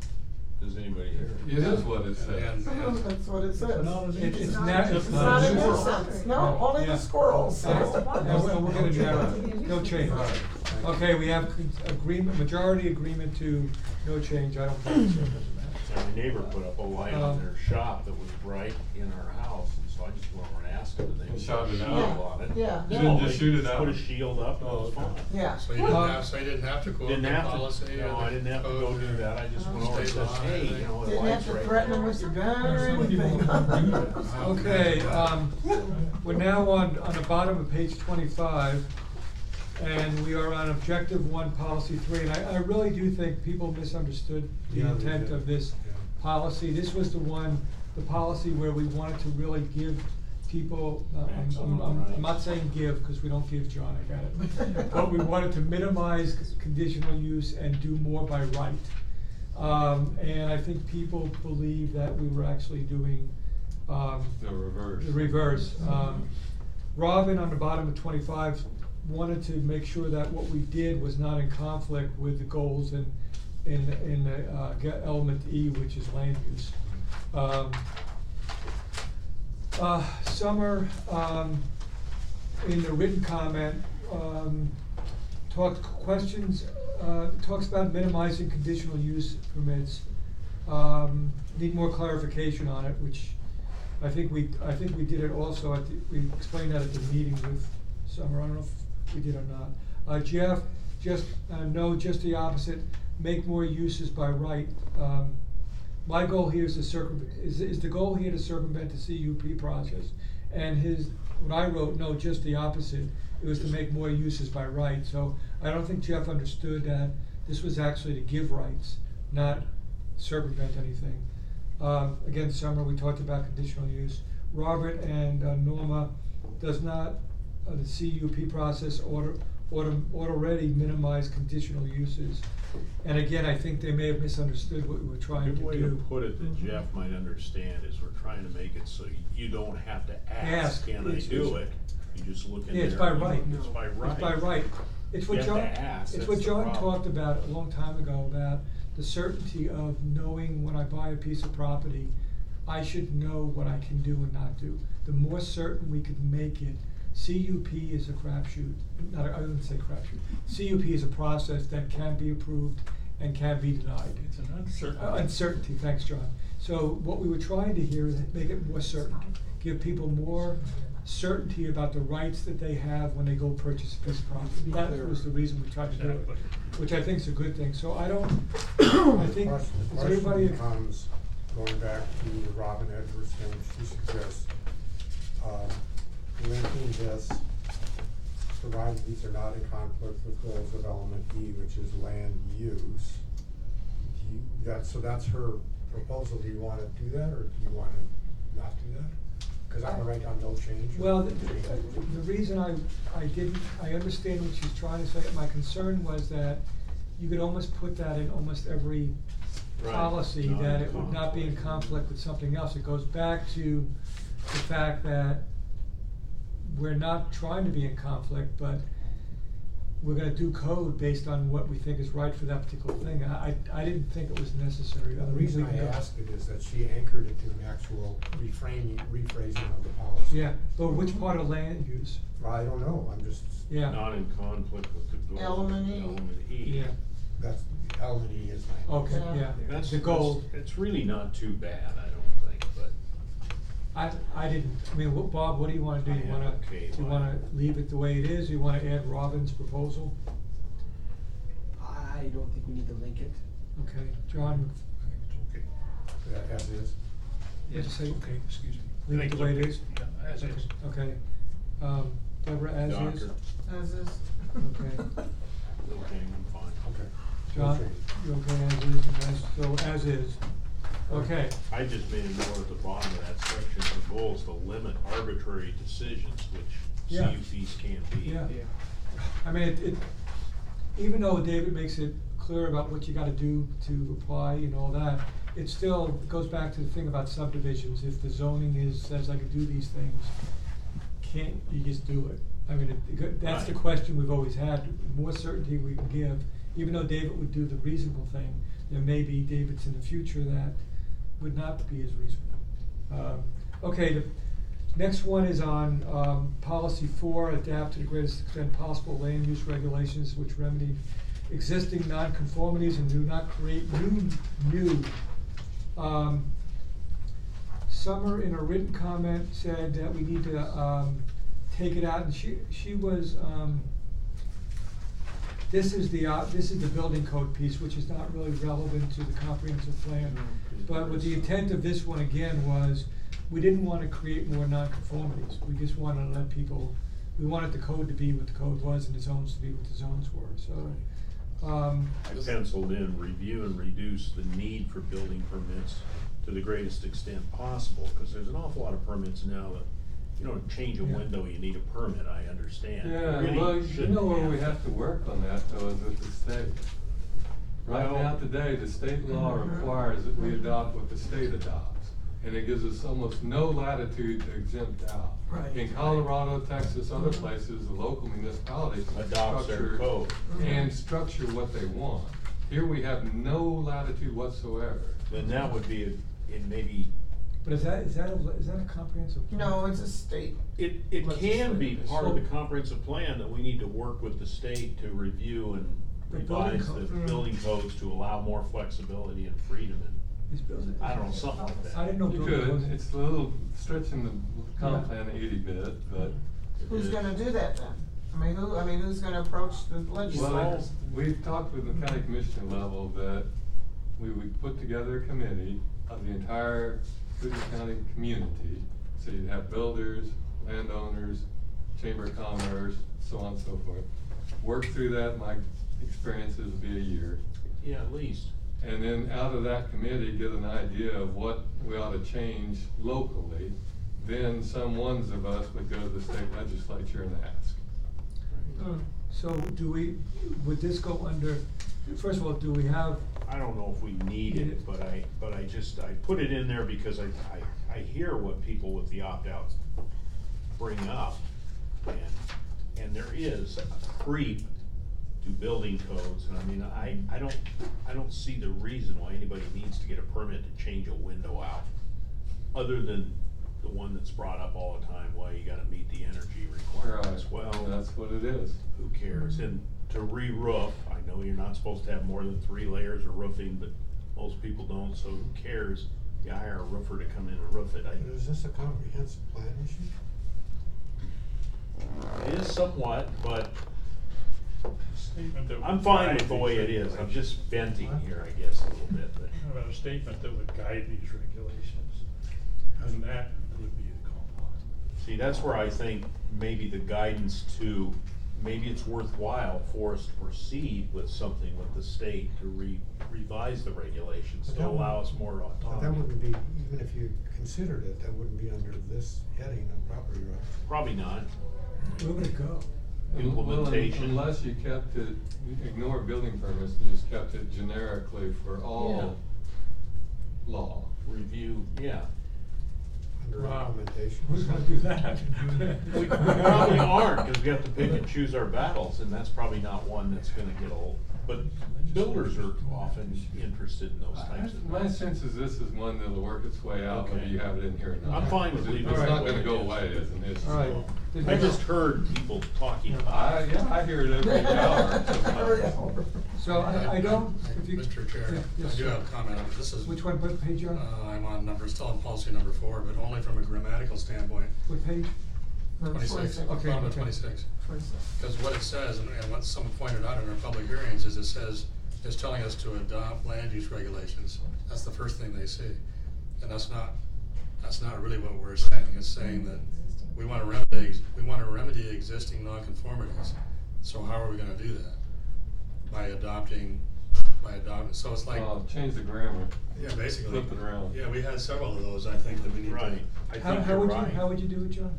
Does anybody hear it? It is what it says. And- That's what it says. It's not, It's not a squirrel. nuisance, no, only Yeah. the squirrels. And we're gonna narrow it. No change. Right. Okay, we have agreement, majority agreement to no change, I don't think so, it doesn't matter. So my neighbor put up a light on their shop that was bright in our house, and so I just went over and asked them, and they And put shot a it shield out? on it. Yeah. You didn't just shoot it Put out? a shield up, and it was fine. Yeah. So you didn't have to quote Didn't the have policy to, or no, I didn't have to go code do or that, I just went over and state said, law or hey, anything? you know, the Didn't have light's to right threaten them there. with your gun or anything. Okay, we're now on the bottom of page 25, and we are on objective 1, policy 3, and I really do think people misunderstood the Yeah, they intent did. of this Yeah. policy. This was the policy where we wanted to really give people, I'm not saying give, because we don't give, John, I got it. But we wanted to minimize conditional use and do more by right. And I think people believe that we were actually doing, The reverse. the reverse. Robin, on the bottom of 25, wanted to make sure that what we did was not in conflict with the goals in element E, which is land use. Summer, in the written comment, talks about minimizing conditional use permits. Need more clarification on it, which I think we did it also we explained that at the meeting with Summer. I don't know if we did or not. Jeff, just the opposite. Make more uses by right. My goal here is is the goal here to circumvent the CUP process? And what I wrote, no, just the opposite. It was to make more uses by right. So I don't think Jeff understood that this was actually to give rights, not circumvent anything. Again, Summer, we talked about conditional use. Robert and Norma, does not the CUP process already minimize conditional uses? And again, I think they may have misunderstood what we were A trying to good do. way to put it that Jeff might understand is we're trying to make it so you don't have to ask, can I do it? You just look in there. Yeah, it's by right. It's by right. It's by right. It's what You have John, to ask, it's that's what the John problem. talked about a long time ago, about the certainty of knowing when I buy a piece of property, I should know what I can do and not do. The more certain we could make it, CUP is a crapshoot. I wouldn't say crapshoot. CUP is a process that can be approved and can be denied. It's an uncertainty. Uncertainty, thanks, John. So what we were trying to hear is make it more certain, give people more certainty about the rights that they have when they go purchase a piece of property. That was the reason we tried to do it, Exactly. which I think is a good thing. So I don't, I think, The is question everybody? becomes, going back to the Robin Edwards thing, she suggests, linking this, provided these are not in conflict with goals of element E, which is land use. So that's her proposal. Do you wanna do that, or do you wanna not do that? Cause I'm gonna write down no change. or Well, change. the reason I understand what she's trying to say. My concern was that you could almost put that in almost every Right. policy, Not that in it would not be in conflict. conflict with something else. It goes back to the fact that we're not trying to be in conflict, but we're gonna do code based on what we think is right for that particular thing. I didn't think it was necessary. The reason I asked it is that she anchored it to an actual rephrasing of the policy. Yeah, but which part of land use? I don't know, I'm just, Yeah. Not in conflict with the goals. of Element E. Element E. Yeah, that's, element E is my. okay, Yeah. yeah. That's, The goal, it's really not too bad, I don't think, but. I didn't, I mean, Bob, what do you wanna do? You I wanna, advocate you one. wanna leave it the way it is? You wanna add Robin's proposal? I don't think we need to link it. Okay, John, I think it's okay. As is. what'd you say? Okay, excuse me. Leave I it think the way it's it is? okay. Yeah, as is. Okay, Deborah, as is? Doctor, As is. Okay. okay, I'm fine. Okay. John, Okay. you okay as is, and as is? Okay, I just made a note at the bottom of that section, the goal is to limit arbitrary decisions, which Yeah. CUPs can't be. yeah. I mean, even though David makes it clear about what you gotta do to apply and all that, it still goes back to the thing about subdivisions. If the zoning says I can do these things, can't you just do it? I mean, that's the Right. question we've always had. The more certainty we can give, even though David would do the reasonable thing, there may be Davids in the future that would not be as reasonable. Okay, the next one is on policy 4, adapt to the greatest extent possible land use regulations which remedy existing nonconformities and do not create new. Summer in a written comment said that we need to take it out, and she was this is the building code piece, which is not really relevant to the comprehensive plan. But what the intent of this one again was, we didn't want to create more nonconformities. We just wanted to let people, we wanted the code to be what the code was and the zones to be what the zones were, so. I penciled in review and reduce the need for building permits to the greatest extent possible, because there's an awful lot of permits now that, you know, to change a Yeah. window, you need a permit, I understand. Yeah, Really well, you shouldn't know where we have to work on that though, is with the state. Right Well- now today, the state law requires that we adopt what the state adopts. And it gives us almost no latitude to exempt out. Right. In Colorado, Texas, other places, the local municipalities can Adopts their structure code. and structure what they want. Here we have no latitude whatsoever. Then that would be in maybe, But is that a comprehensive plan? No, it's a state. it can be Legislative. part of the comprehensive plan that we need to work with the state to review and The building revise the code. building codes to allow more flexibility and freedom and, Is building- I don't know, something like that. I didn't know. You building could, codes- it's a little stretching the comp Yeah. plan 80 bit, but. Who's gonna do that then? I mean, who's gonna approach the legislature? Well, we've talked with the county commissioner level that we would put together a committee of the entire Kootenai County community. So you'd have builders, landowners, chamber of commerce, so on and so forth. Work through that, my experiences would be a year. Yeah, at least. And then out of that committee, get an idea of what we ought to change locally. Then some ones of us would go to the state legislature and ask. So would this go under, first of all, do we have, I don't know if we need it, but I put it in there because I hear what people with the opt-outs bring up. And there is a creep to building codes, and I mean, I don't see the reason why anybody needs to get a permit to change a window out. Other than the one that's brought up all the time, why you gotta meet the energy requirements. Well, That's what it is. who cares? And to re-roof, I know you're not supposed to have more than 3 layers of roofing, but most people don't, so who cares? You hire a roofer to come in and roof it. Is this a comprehensive plan issue? It is somewhat, but Statement that would I'm fine guide with the way these it is. I'm regulations. just venting here, I guess, a little bit, but. How about a statement that would guide these regulations, and that would be the call on. See, that's where I think maybe the guidance to, maybe it's worthwhile for us to proceed with something with the state to revise the regulations But to that allow wouldn't- us more But that autonomy. wouldn't be, even if you considered it, that wouldn't be under this heading of property rights. Probably not. where would it go? Implementation. Unless you kept it, ignore building permits and just kept it generically for all law. Review, yeah. Under Wow. implementation. Who's gonna do that? We probably aren't, because we have to pick and choose our battles, and that's probably not one that's gonna get old. But builders are often interested in those types of My things. sense is this is one that'll work its way out, whether Okay. you have it in here or not. I'm fine with It's leaving it not the way gonna it go is. away as an issue. All right. I just heard people talking about I hear it every hour. So I don't, if you. Mr. Chair, Yeah, I yes, do sir. have a comment on this is. Which one, what page you on? I'm on still on policy number 4, but only from a grammatical standpoint. What page? 26, Okay, bottom of okay. 26. Because what it says, and what someone pointed out in our public hearings, is it says, it's telling us to adopt land use regulations. That's the first thing they see. And that's not really what we're saying. It's saying that we want to remedy existing nonconformities. So how are we gonna do that? By adopting, so it's like. Change the grammar. Yeah, basically. Flip it around. Yeah, we had several of those, I think, that we need to. Right, I How think you're would right. how would you do it, John?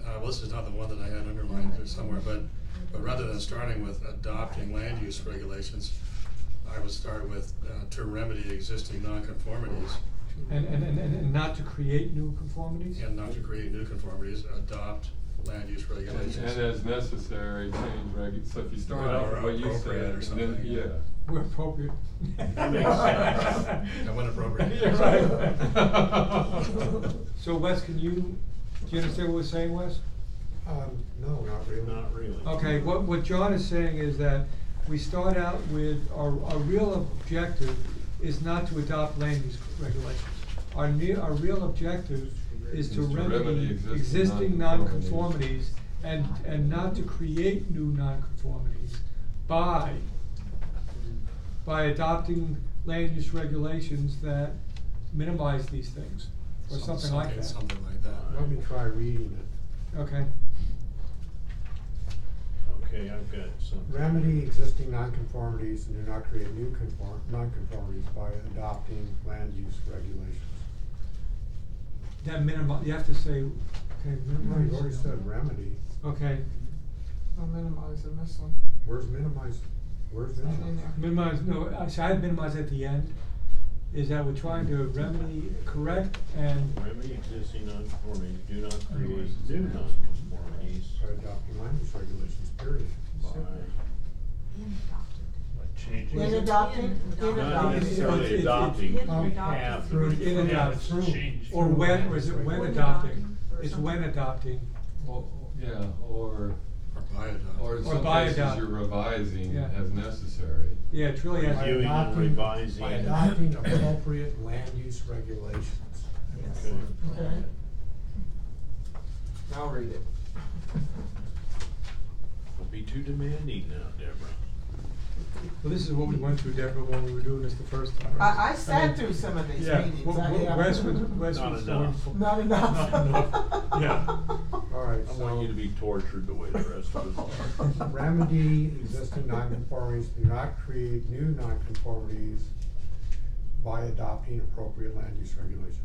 Well, this is not the one that I had underlined there somewhere, but rather than starting with adopting land use regulations, I would start with, to remedy existing nonconformities And not to create new conformities? and not to create new conformities, adopt land use regulations. And as necessary, change so if you start Or out with what you appropriate said, or and something, then, yeah. yeah. We're appropriate. That makes sense. And when appropriate. Yeah, right. So Wes, do you understand what we're saying, Wes? No, not really. Not really. Okay, what John is saying is that we start out with, our real objective is not to adopt land use regulations. Our real objective is to remedy existing nonconformities and not to create new nonconformities by adopting land use regulations that minimize these things, or something like that. Something like that. Let me try reading it. Okay. Okay, I've got something. Remedy existing nonconformities and do not create new nonconformities by adopting land use regulations. That you have to say, okay, No, minimize. you already said remedy. Okay, I'll minimize in this one. Where's minimize? Where's Not in minimize? there. minimize, no, actually, I had minimize at the end, is that we're trying to remedy, correct, and, Remedy existing nonconformities, do not create new nonconformities By adopting land use regulations, period. by, Changing. In adopting, in not adopting. necessarily It's- adopting, it's- we it's- have. through- in Yeah, adopting, change. or when, or is it when adopting? It's when adopting, Yeah, or Or by adopting. in Or some by cases adopt. you're revising Yeah. as necessary. yeah, it really has. By Reviewing and adopting- revising. By adopting appropriate land use regulations. Okay. Okay. Now read it. Don't be too demanding now, Deborah. Well, this is what we went through, Deborah, when we were doing this the first time. I sat mean, through some of these yeah, meetings. Wes was Not going enough. for. Not enough. Not enough, yeah. All right, I want you to so be tortured the way the rest of us are. remedy existing nonconformities, do not create new nonconformities by adopting appropriate land use regulations.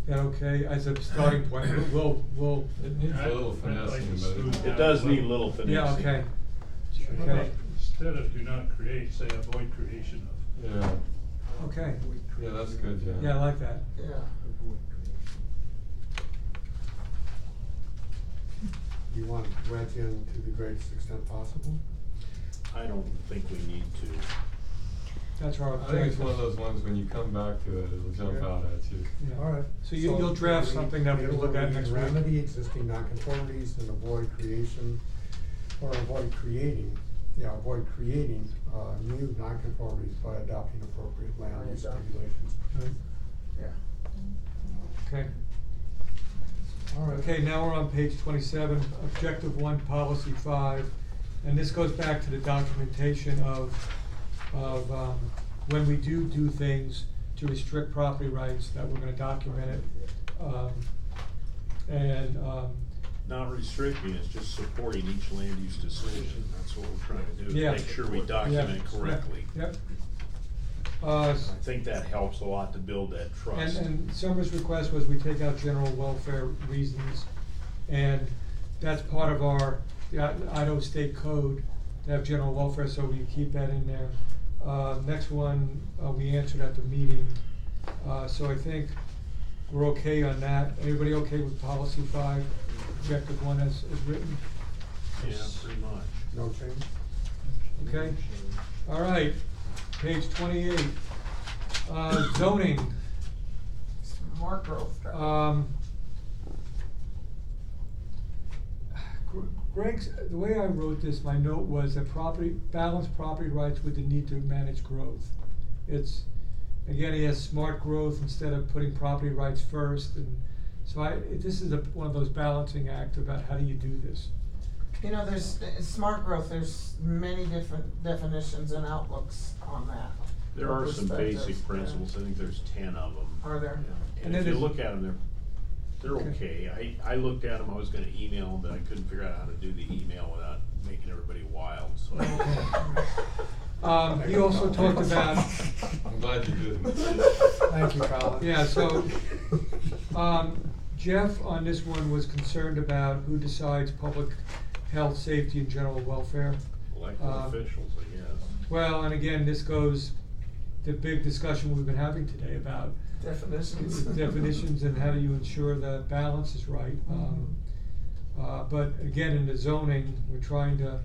Yeah, okay, as a starting point, we'll, It needs a little I'd like finessing, to but smooth it- It does need a little finessing. yeah, okay, How about okay, instead of do not create, say avoid creation of. yeah, okay, yeah, that's good, John. yeah, I like that. Yeah. You want to wedge in to the greatest extent possible? I don't think we need to. That's our I think it's objective. one of those ones when you come back to it, it'll jump Yeah. out at you. Yeah. All right. So you'll draft we- something that we can look at next week? Remedy existing nonconformities and avoid creation, or avoid creating new nonconformities by adopting appropriate land By use adopting. regulations. Right. Yeah. Okay, All right. okay, now we're on page 27, objective 1, policy 5, and this goes back to the documentation of when we do things to restrict property rights, that we're gonna document it. Not restricting, it's just supporting each land use decision. That's what we're trying to do, is Yeah. make sure we document it Yeah, correctly. Yep. I think that helps a lot to build that trust. And Summer's request was we take out general welfare reasons, and that's part of the Idaho State Code to have general welfare, so we keep that in there. Next one, we answered at the meeting, so I think we're okay on that. Everybody okay with policy 5, objective 1 as written? Yeah, pretty much. No change? Okay, all right, page 28, zoning. More growth. Greg's, the way I wrote this, my note was that balance property rights with the need to manage growth. It's, again, he has smart growth instead of putting property rights first, and so this is one of those balancing acts about how do you do this. You know, there's smart growth, there's many different definitions and outlooks on that. There are some Perspectives, basic yeah. principles, I think there's 10 of them. Are there? And And if then you there's- look at them, they're okay. I looked at them, I was gonna email them, but I couldn't figure out how to do the email without making everybody wild, so. He also talked about, I'm glad you didn't. Thank you, Colin. yeah, so, Jeff on this one was concerned about who decides public health, safety, and general welfare. Elected officials, I guess. Well, and again, this goes, the big discussion we've been having today about Definitions. definitions and how do you ensure that balance is right. But again, in the zoning, we're trying to,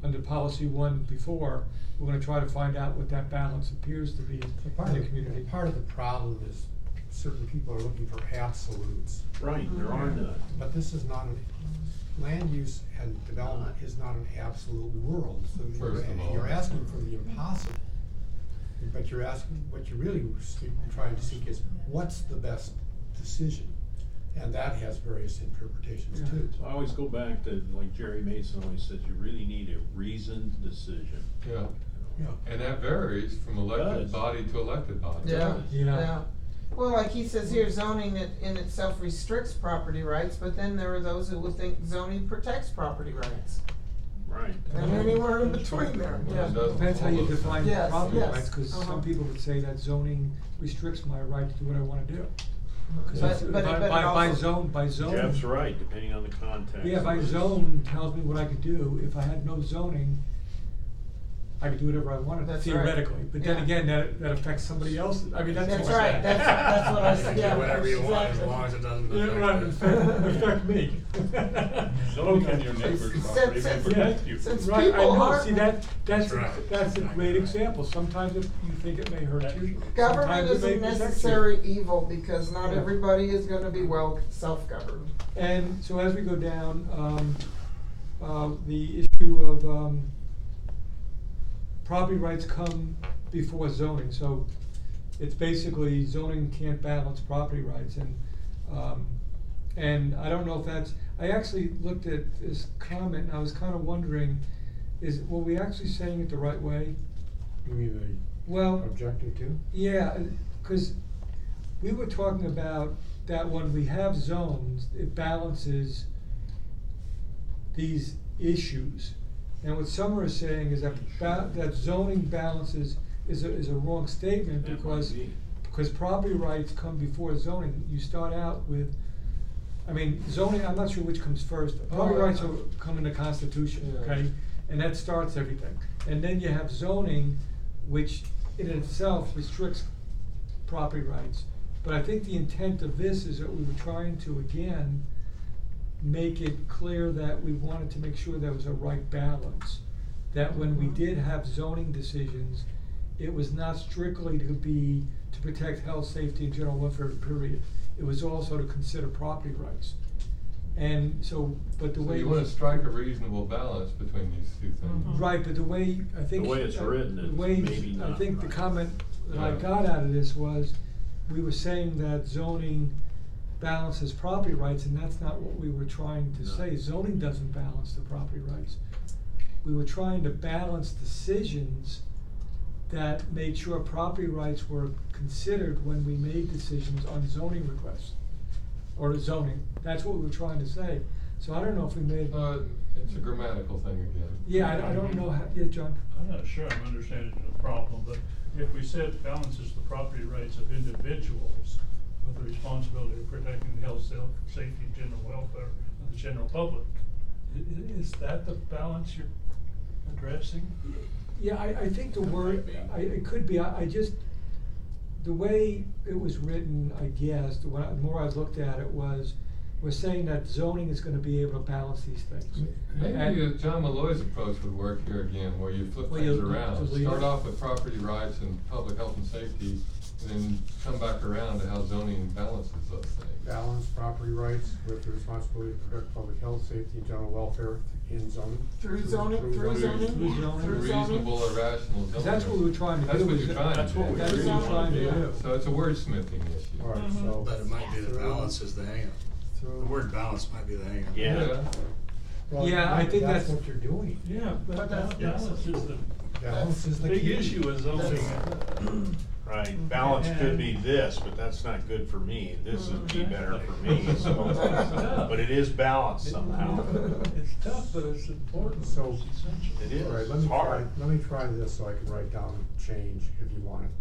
under policy one before, we're gonna try to find out what that balance appears to be So part in of the community. part of the problem is certain people are looking for absolutes. Right, there are none. But this is not land use and development is not an absolute world, so First of all. you're asking for the impossible. But you're asking, what you're really trying to seek is, what's the best decision? And that has various interpretations Yeah. too. So I always go back to, like Jerry Mason always says, you really need a reasoned decision. Yeah, Yeah. and that varies from elected Does. body to elected body. Yeah, Yeah. yeah. Well, like he says here, zoning in itself restricts property rights, but then there are those who will think zoning protects property rights. Right. And anywhere in between there, Well, yeah. it does Depends how you all those define things. Yes, property yes, rights, cause uh-huh. some people would say that zoning restricts my right to do what I wanna do. 'Cause But- that's- but it by also- by zone. Jeff's right, depending on the context. Yeah, by zone tells me what I could do. If I had no zoning, I could do whatever I wanted That's right. theoretically. But then Yeah. again, that affects somebody else. I mean, that's That's what I right, said. that's what I You said, can yeah. do whatever you want, as exactly. long as it doesn't Yeah, right, affect me. Zoning on your neighbor's property may protect you. Since Right, I people know, aren't- see that's That's right. a great example. Sometimes if you think it may hurt you, Government sometimes it may isn't protect you. necessary evil, because not Yeah. everybody is gonna be well self-governed. And so as we go down, the issue of, property rights come before zoning, so it's basically zoning can't balance property rights, and I don't know if that's, I actually looked at this comment and I was kinda wondering, were we actually saying it the right way? You mean Well, the objective too? yeah, cause we were talking about that when we have zones, it balances these issues. And what Summer is saying is that that zoning balances is a wrong statement, That because might be. because property rights come before zoning. You start out with, I mean, zoning, I'm not sure which comes first. Property rights come in the Constitution, Yeah. okay? And that starts everything. And then you have zoning, which in itself restricts property rights. But I think the intent of this is that we were trying to, again, make it clear that we wanted to make sure there was a right balance. That when we did have zoning decisions, it was not strictly to protect health, safety, and general welfare, period. It was also to consider property rights. And so, but the So way. you wanna strike a reasonable balance between these two things. Right, but the way, I think. The way it's written, the it's way, maybe I not think the right. comment that I Yeah. got out of this was, we were saying that zoning balances property rights, and that's not what we were trying to No. say. Zoning doesn't balance the property rights. We were trying to balance decisions that made sure property rights were considered when we made decisions on zoning requests, or the zoning. That's what we were trying to say. So I don't know if we made, It's a grammatical thing again. yeah, I don't know how, yeah, John? I'm not sure I'm understanding the problem, but if we said balances the property rights of individuals with the responsibility of protecting the health, safety, and general welfare of the general public, is that the balance you're addressing? Yeah, I think the That word, might be. it could be, I just, the way it was written, I guess, the more I looked at it was, we're saying that zoning is gonna be able to balance these things. Maybe And- John Malloy's approach would work here again, where you flip Well, things you around. delete Start it. off with property rights and public health and safety, and then come back around to how zoning balances those things. Balance property rights with the responsibility to protect public health, safety, and general welfare in zoning. Through zoning, through Through zoning, zoning. through zoning. Reasonable or rational zoning. 'Cause that's what we were trying to do. That's what is you're that- trying to That's what do. we That's what really we're trying to wanna do. So it's a wordsmithing issue. All right, Mhm. so. But it might be the through- balance is the hangup. The through- word balance might be the hangup. Yeah. Well, Yeah, I think that's- what you're doing. Yeah, But but that's- balance is the Balance is the big key. issue with zoning. Right, balance could be this, but that's not good for me, this would be better for me, so, but it is balanced somehow. It's tough, but it's important, So- it's essential. It is. All right, It's hard. let me try this so I can write down change if you want it.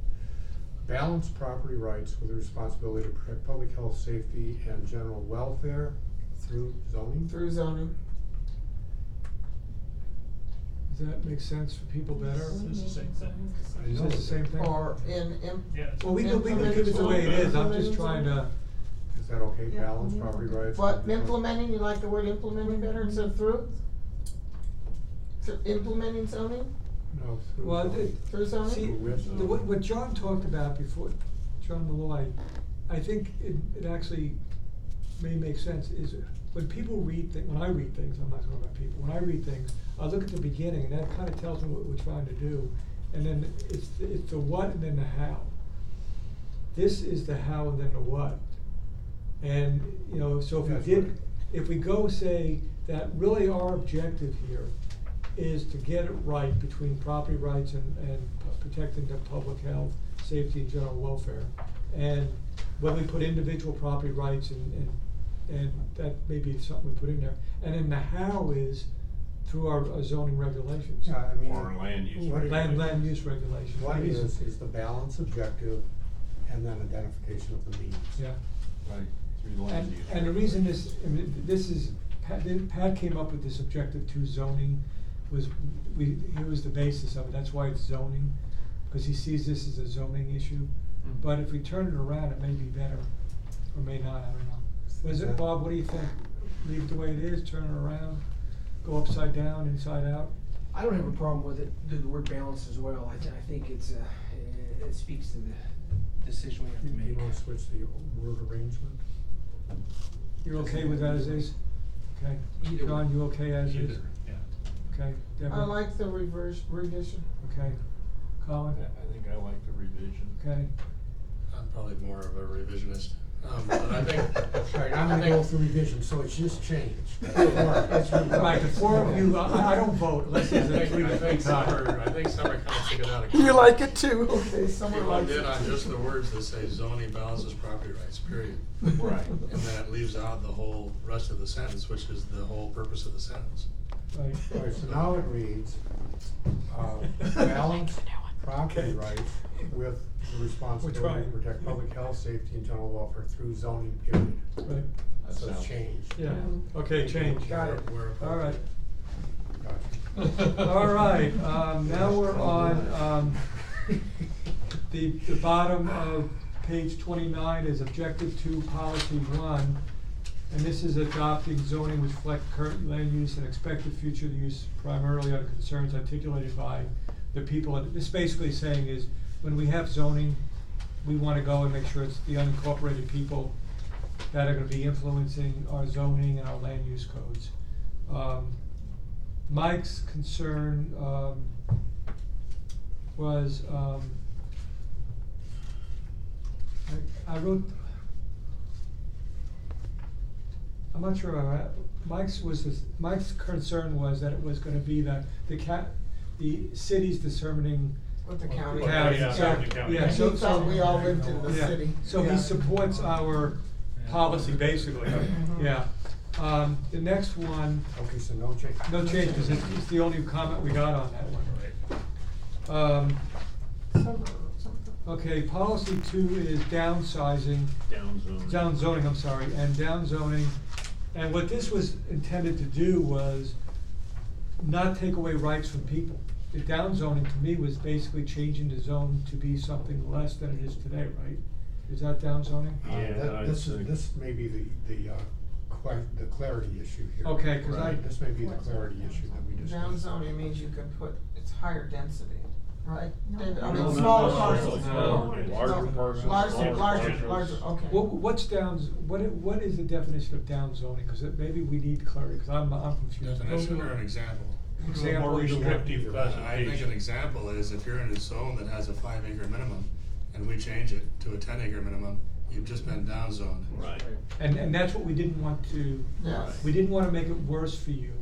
Balance property rights with the responsibility to protect public health, safety, and general welfare through zoning. Through zoning. Does that make sense for people better? It's the same thing. I Is know this the same thing? Or Yeah. Well, we can give it the way it is. I'm just trying to, Is that okay, Yeah. balance property rights? What, implementing, you like the word implementing better instead of through? Implementing zoning, No, through Well, zoning. through zoning? See, what John talked about before, John Malloy, I think it actually may make sense, is when people read when I read things, I'm not talking about people, when I read things, I look at the beginning, and that kinda tells me what we're trying to do, and then it's the what and then the how. This is the how and then the what. And, you know, so if That's we did, right. if we go say that really our objective here is to get it right between property rights and protecting the public health, safety, and general welfare. And when we put individual property rights and that may be something we put in there. And then the how is through our zoning regulations. Yeah, I mean. Or land use what it- Land use regulations. What Maybe is the balance objective and then identification of the means. Yeah. Right, through the land use. And the reason this is, Pat came up with this objective to zoning, here was the basis of it, that's why it's zoning, because he sees this as a zoning issue. But if we turn it around, it may be better, or may not, I don't know. Was it, Bob, what do you think? Leave it the way it is, turn it around, go upside down, inside out? I don't have a problem with it, do the word balance as well, I think it's, it speaks to the decision we have to You make. wanna switch the word arrangement? You're okay with that as is? Okay. Either John, way. you okay as is? Either, yeah. Okay. Deborah? I like the revision. Okay. Colin? I think I like the revision. Okay. I'm probably more of a revisionist, but I think. Right, I'm gonna go with the revision, so it's just changed. Right, the four of you, I don't vote unless there's a three tie. I think Summer kind of figured out. You like it too? Okay, He someone plugged likes in it. on just the words that say zoning balances property rights, period. Right. And then it leaves out the whole rest of the sentence, which is the whole purpose of the sentence. Right. Alright, so now it reads, balance property rights with the responsibility to trying. protect public health, safety, and general welfare through zoning, period. Right. That So it's sounds- changed. Yeah, okay, change. Got it. All right. Gotcha. All right, now we're on, the bottom of page 29 is objective 2, policy 1. And this is adopting zoning which reflect current land use and expected future use primarily on concerns articulated by the people. And this basically saying is, when we have zoning, we wanna go and make sure it's the unincorporated people that are gonna be influencing our zoning and our land use codes. Mike's concern, was, I wrote, I'm not sure, Mike's concern was that it was gonna be the city's determining. What the county. The county, Yeah, so- the county. yeah, He so- thought we all lived in the Yeah, city. so he Yeah. supports our policy, basically, yeah. The next one, Okay, so no change. no change, because it's the only comment we got on that one. Okay, policy 2 is downsizing, Down zoning. I'm sorry, and down zoning. And what this was intended to do was not take away rights from people. The down zoning to me was basically changing the zone to be something less than it is today, right? Is that down zoning? Yeah, I'd say- This may be the clarity issue here. Okay, 'cause I- This may be the clarity issue that we discussed. Down zoning means you can put, it's higher density, right? David, I mean, No, smaller no, parcels. no. Larger parcels. Larger, okay. What's down, what is the definition of down zoning? Cause maybe we need clarity, cause I'm confused. Definition or an example? Example, More either one. restrictive I think an classification. example is if you're in a zone that has a 5-acre minimum and we change it to a 10-acre minimum, you've just been down zoned. Right. And that's what we didn't want to, Yes. we didn't wanna make it worse for you.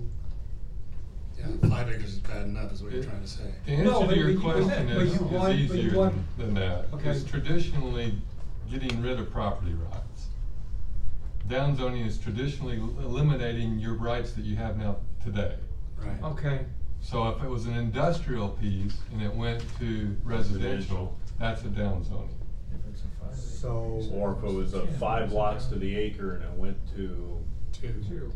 Yeah, 5 acres is bad enough is what you're trying to say. The No, answer but to your you- question but is you want- but you easier want- than that. Okay. It's traditionally getting rid of property rights. Down zoning is traditionally eliminating your rights that you have now today. Right. Okay, So if it was an industrial piece and it went to residential, that's a down zoning. So. Or if it was 5 lots to the acre and it went to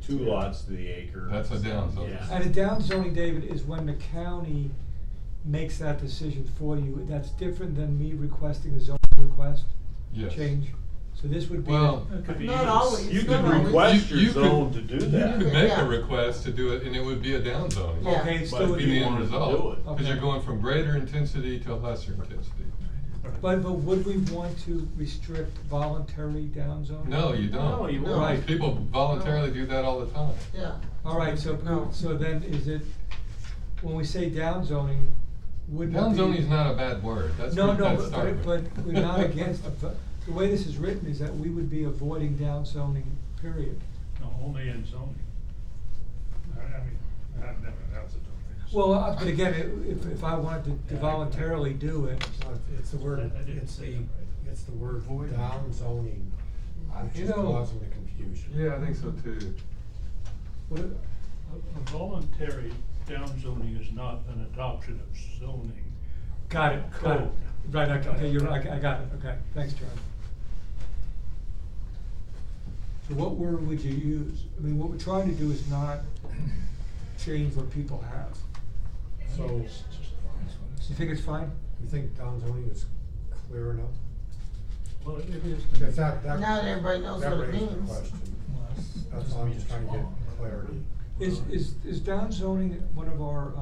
2 lots to the acre. That's a down zone. Yeah. and a down zoning, David, is when the county makes that decision for you. That's different than me requesting a zoning request Yes. change. So this would be. Well, It could be Not used. always. You Not could always. request your You could- zone to do You that. could make Yeah. a request to do it, and it would be a downzoning. Yeah. Okay, it But still would Be you the be. end wanted to do result, it. because you're Okay. going from greater intensity to lesser intensity. But would we want to restrict voluntary downzoning? No, you don't. No, you won't. Right, people voluntarily do that all the time. Yeah. All right, so, No. so then is it, when we say downzoning, wouldn't it be? Downzoning is not a bad word, that's No, what no, that's but, starting but with. we're not against, but the way this is written is that we would be avoiding downzoning, period. No, only in zoning. I mean, I've never, that's a difference. Well, but again, if I wanted to Yeah, I- voluntarily do it, It's the word, I didn't it's say the, that right. it's the word down zoning, which You is know- causing the confusion. Yeah, I think so too. what, A voluntary downzoning is not an adoption of zoning. got it, got it. Code. Right, okay, you're right, I got it, okay, thanks, John. So what word would you use? I mean, what we're trying to do is not change what people have. So, You think it's fine? you think down zoning is clear enough? Well, it is. Because that Not everybody knows that what it raised the means. question. That's all I'm just trying to get clarity. Is downzoning one of our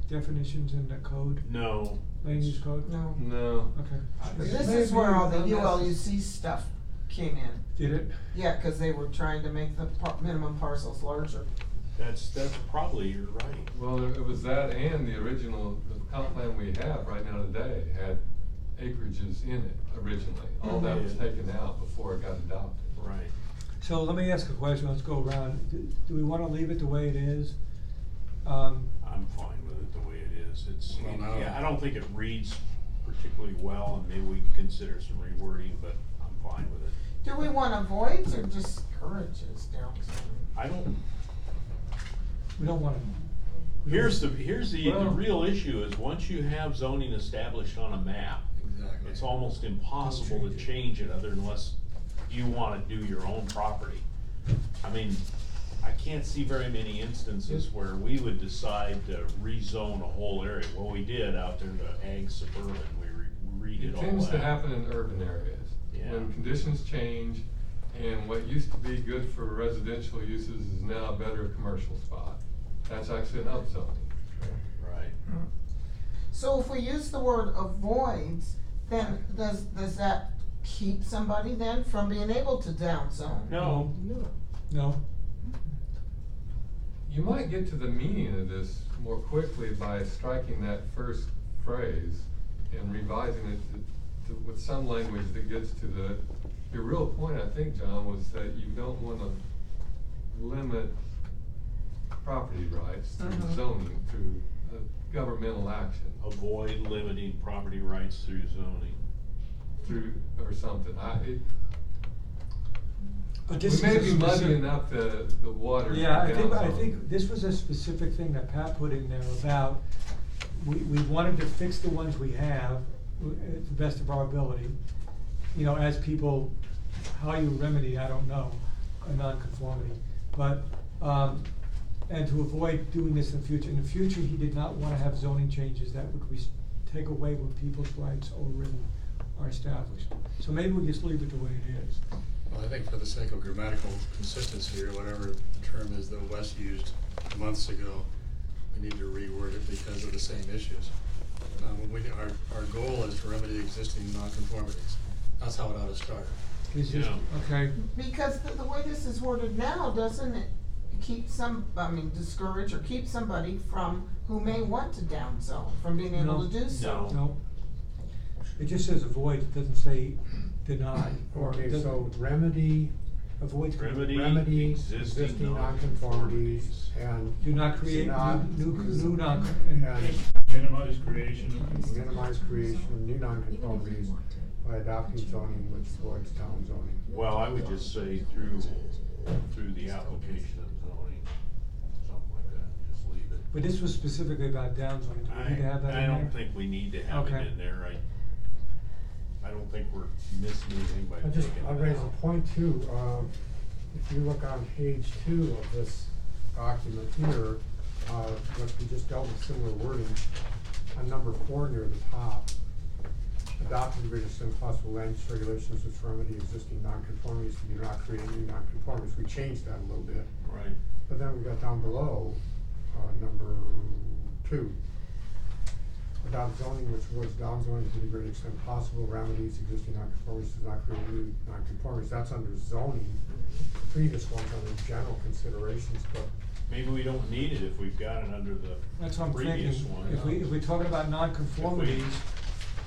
definitions in the code, No. land use code? No. No. Okay. This is where all the ULUC stuff came in. Did it? Yeah, cause they were trying to make the minimum parcels larger. That's probably, you're right. Well, it was that and the original, the comp plan we have right now today had acreages in it originally. All that was Mhm. taken out before it got adopted. Right. So let me ask a question, let's go around. Do we wanna leave it the way it is? I'm fine with it the way it is. It's, Well, no. yeah, I don't think it reads particularly well, and maybe we can consider some rewording, but I'm fine with it. Do we want avoids or discourages downzoning? I don't, We don't wanna. here's the Well- real issue is once you have zoning established on a map, Exactly. it's almost impossible to change it unless you wanna do your own property. I mean, I can't see very many instances where we would decide to rezone a whole area. Well, we did out there in the ag suburban, we redid It all tends to that. happen in urban areas. Yeah. When conditions change and what used to be good for residential uses is now a better commercial spot. That's actually an upzoning. Right. So if we use the word avoids, then does that keep somebody then from being able to downzone? No. No? You might get to the meaning of this more quickly by striking that first phrase and revising it with some language that gets to your real point, I think, John, was that you don't wanna limit property rights through Mhm. zoning, through governmental action, Avoid limiting property rights through zoning. or something. But We this may is a be muddying specific- up the water. Yeah, I down think zone. this was a specific thing that Pat put in there about, we wanted to fix the ones we have, to the best of our ability. You know, as people, how you remedy, I don't know, a nonconformity. But, and to avoid doing this in the future. In the future, he did not wanna have zoning changes that would take away what people's rights already are established. So maybe we just leave it the way it is. Well, I think for the sake of grammatical consistency, or whatever the term is that Wes used months ago, we need to reword it because of the same issues. Our goal is to remedy existing nonconformities. That's how it ought to start. It's just, Yeah. okay, Because the way this is worded now, doesn't it keep discourage or keep somebody from, who may want to downzone, from being able No. to do so? no. It just says avoid, it doesn't say deny, or it Okay, doesn't. so remedy Remedy existing nonconformities and. Do not create not- new non. And Minimize creation of. minimize creation of new nonconformities by adopting zoning which avoids town zoning. Well, I would just say through the application of zoning, something like that, just leave it. But this was specifically about downzoning, do we need to have that in there? I don't think we need to have it Okay. in there, I don't think we're missing anything by I taking it I'll raise a out. point too, if you look on page 2 of this document here, what we just dealt with similar wording, on number 4 near the top, adopting the greatest extent possible land use regulations which remedy existing nonconformities and do not create new nonconformities. We changed that a little bit. Right. But then we got down below, number 2. Adopt zoning which avoids downzoning to the greatest extent possible, remedies existing nonconformities, does not create new nonconformities. That's under zoning. The previous one's under general considerations, but Maybe we don't need it if we've got it under the That's what I'm previous thinking. one. If we're talking about nonconformities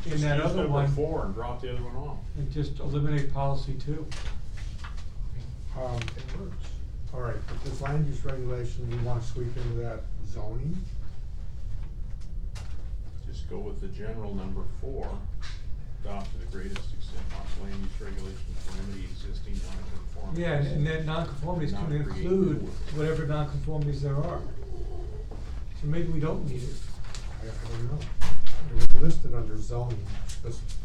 in Just that use other number one, 4 and drop the other one off. and just eliminate policy 2. It works. all right, but this land use regulation, you wanna sweep into that zoning? Just go with the general number 4, adopt to the greatest extent possible land use regulations to remedy existing nonconformities. Yeah, and then nonconformities Not can create include new ones. whatever nonconformities there are. So maybe we don't need it. I don't know. It was listed under zoning,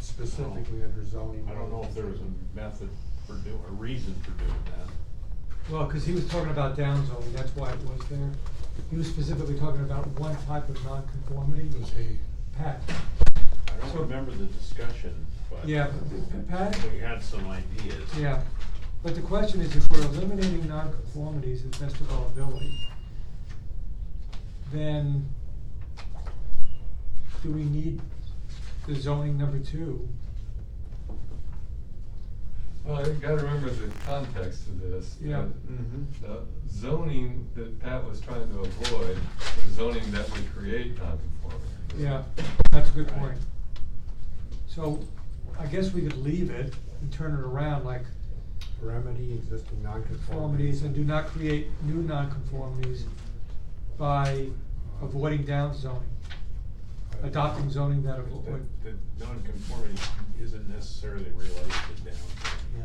specifically under zoning. I don't know if there was a method for a reason for doing that. Well, cause he was talking about downzoning, that's why it was there. He was specifically talking about one type of nonconformity. Was he, Pat. I don't So- remember the discussion, but Yeah, but Pat, we had some ideas. yeah, but the question is, if we're eliminating nonconformities as best of our ability, then do we need the zoning number 2? Well, you gotta remember the context of this. Yeah. that Mm-hmm. The zoning that Pat was trying to avoid was zoning that would create nonconformity. Yeah, that's a good Right. point. So, I guess we could leave it and turn it around like Remedy existing conformities nonconformities. and do not create new nonconformities by avoiding downzoning, adopting zoning that avoid. The nonconformity isn't necessarily related to down. Yeah.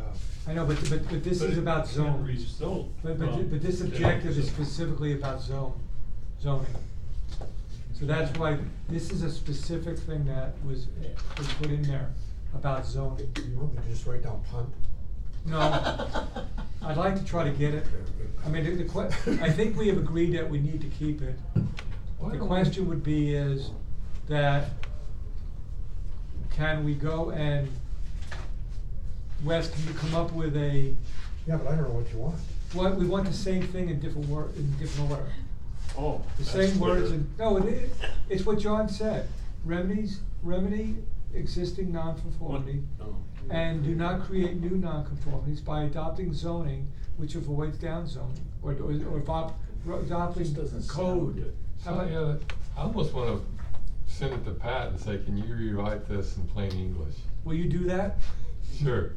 I know, but this is about zone. Result. But this objective is specifically about zoning. So that's why this is a specific thing that was put in there about zoning. Do you want me to just write down punt? No, I'd like to try to get it. I mean, I think we have agreed that we need to keep it. Why The don't we- question would be is that, can we go and, Wes, can you come up with a, Yeah, but I don't know what you want. we want the same thing in different order. Oh, The that's same words clear. and, no, it's what John said. Remedy existing nonconformity. Oh. And do not create new nonconformities by adopting zoning which avoids downzoning, or adopting Just doesn't sound code. good. How about, Yeah, I almost wanna send it to Pat and say, can you rewrite this in plain English? will you do that? Sure.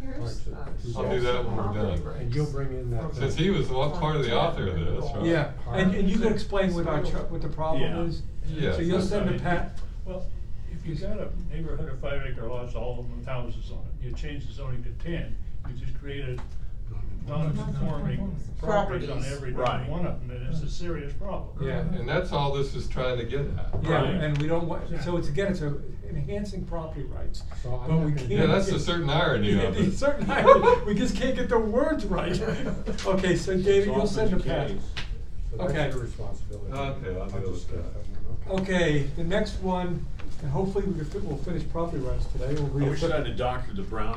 Here's, I'll do that when we're done. And you'll bring in that. Since he was part of the author of this, right? Yeah, and you can explain what what the problem Yeah. is. Yes, So you'll that's send to right. Pat, Well, if you got a neighborhood of 5-acre lots, all of them with houses on it, you change the zoning to 10, you just created non-conforming properties on Properties. every Right. one of them, and it's a serious problem. yeah. And that's all this is trying to get at. Yeah, Right. and we don't want, so it's again, it's enhancing property rights, So I'm but we not can't. gonna- Yeah, that's the get- certain irony of The it. certain irony, we just can't get the words right. Okay, so David, So you'll off send to with the Pat. case. So that's Okay. your responsibility. Okay, I'll deal just with get that. one, Okay, the next one, and hopefully we'll finish property rights today, we'll I wish reaffirm. I'd have doctored the brownies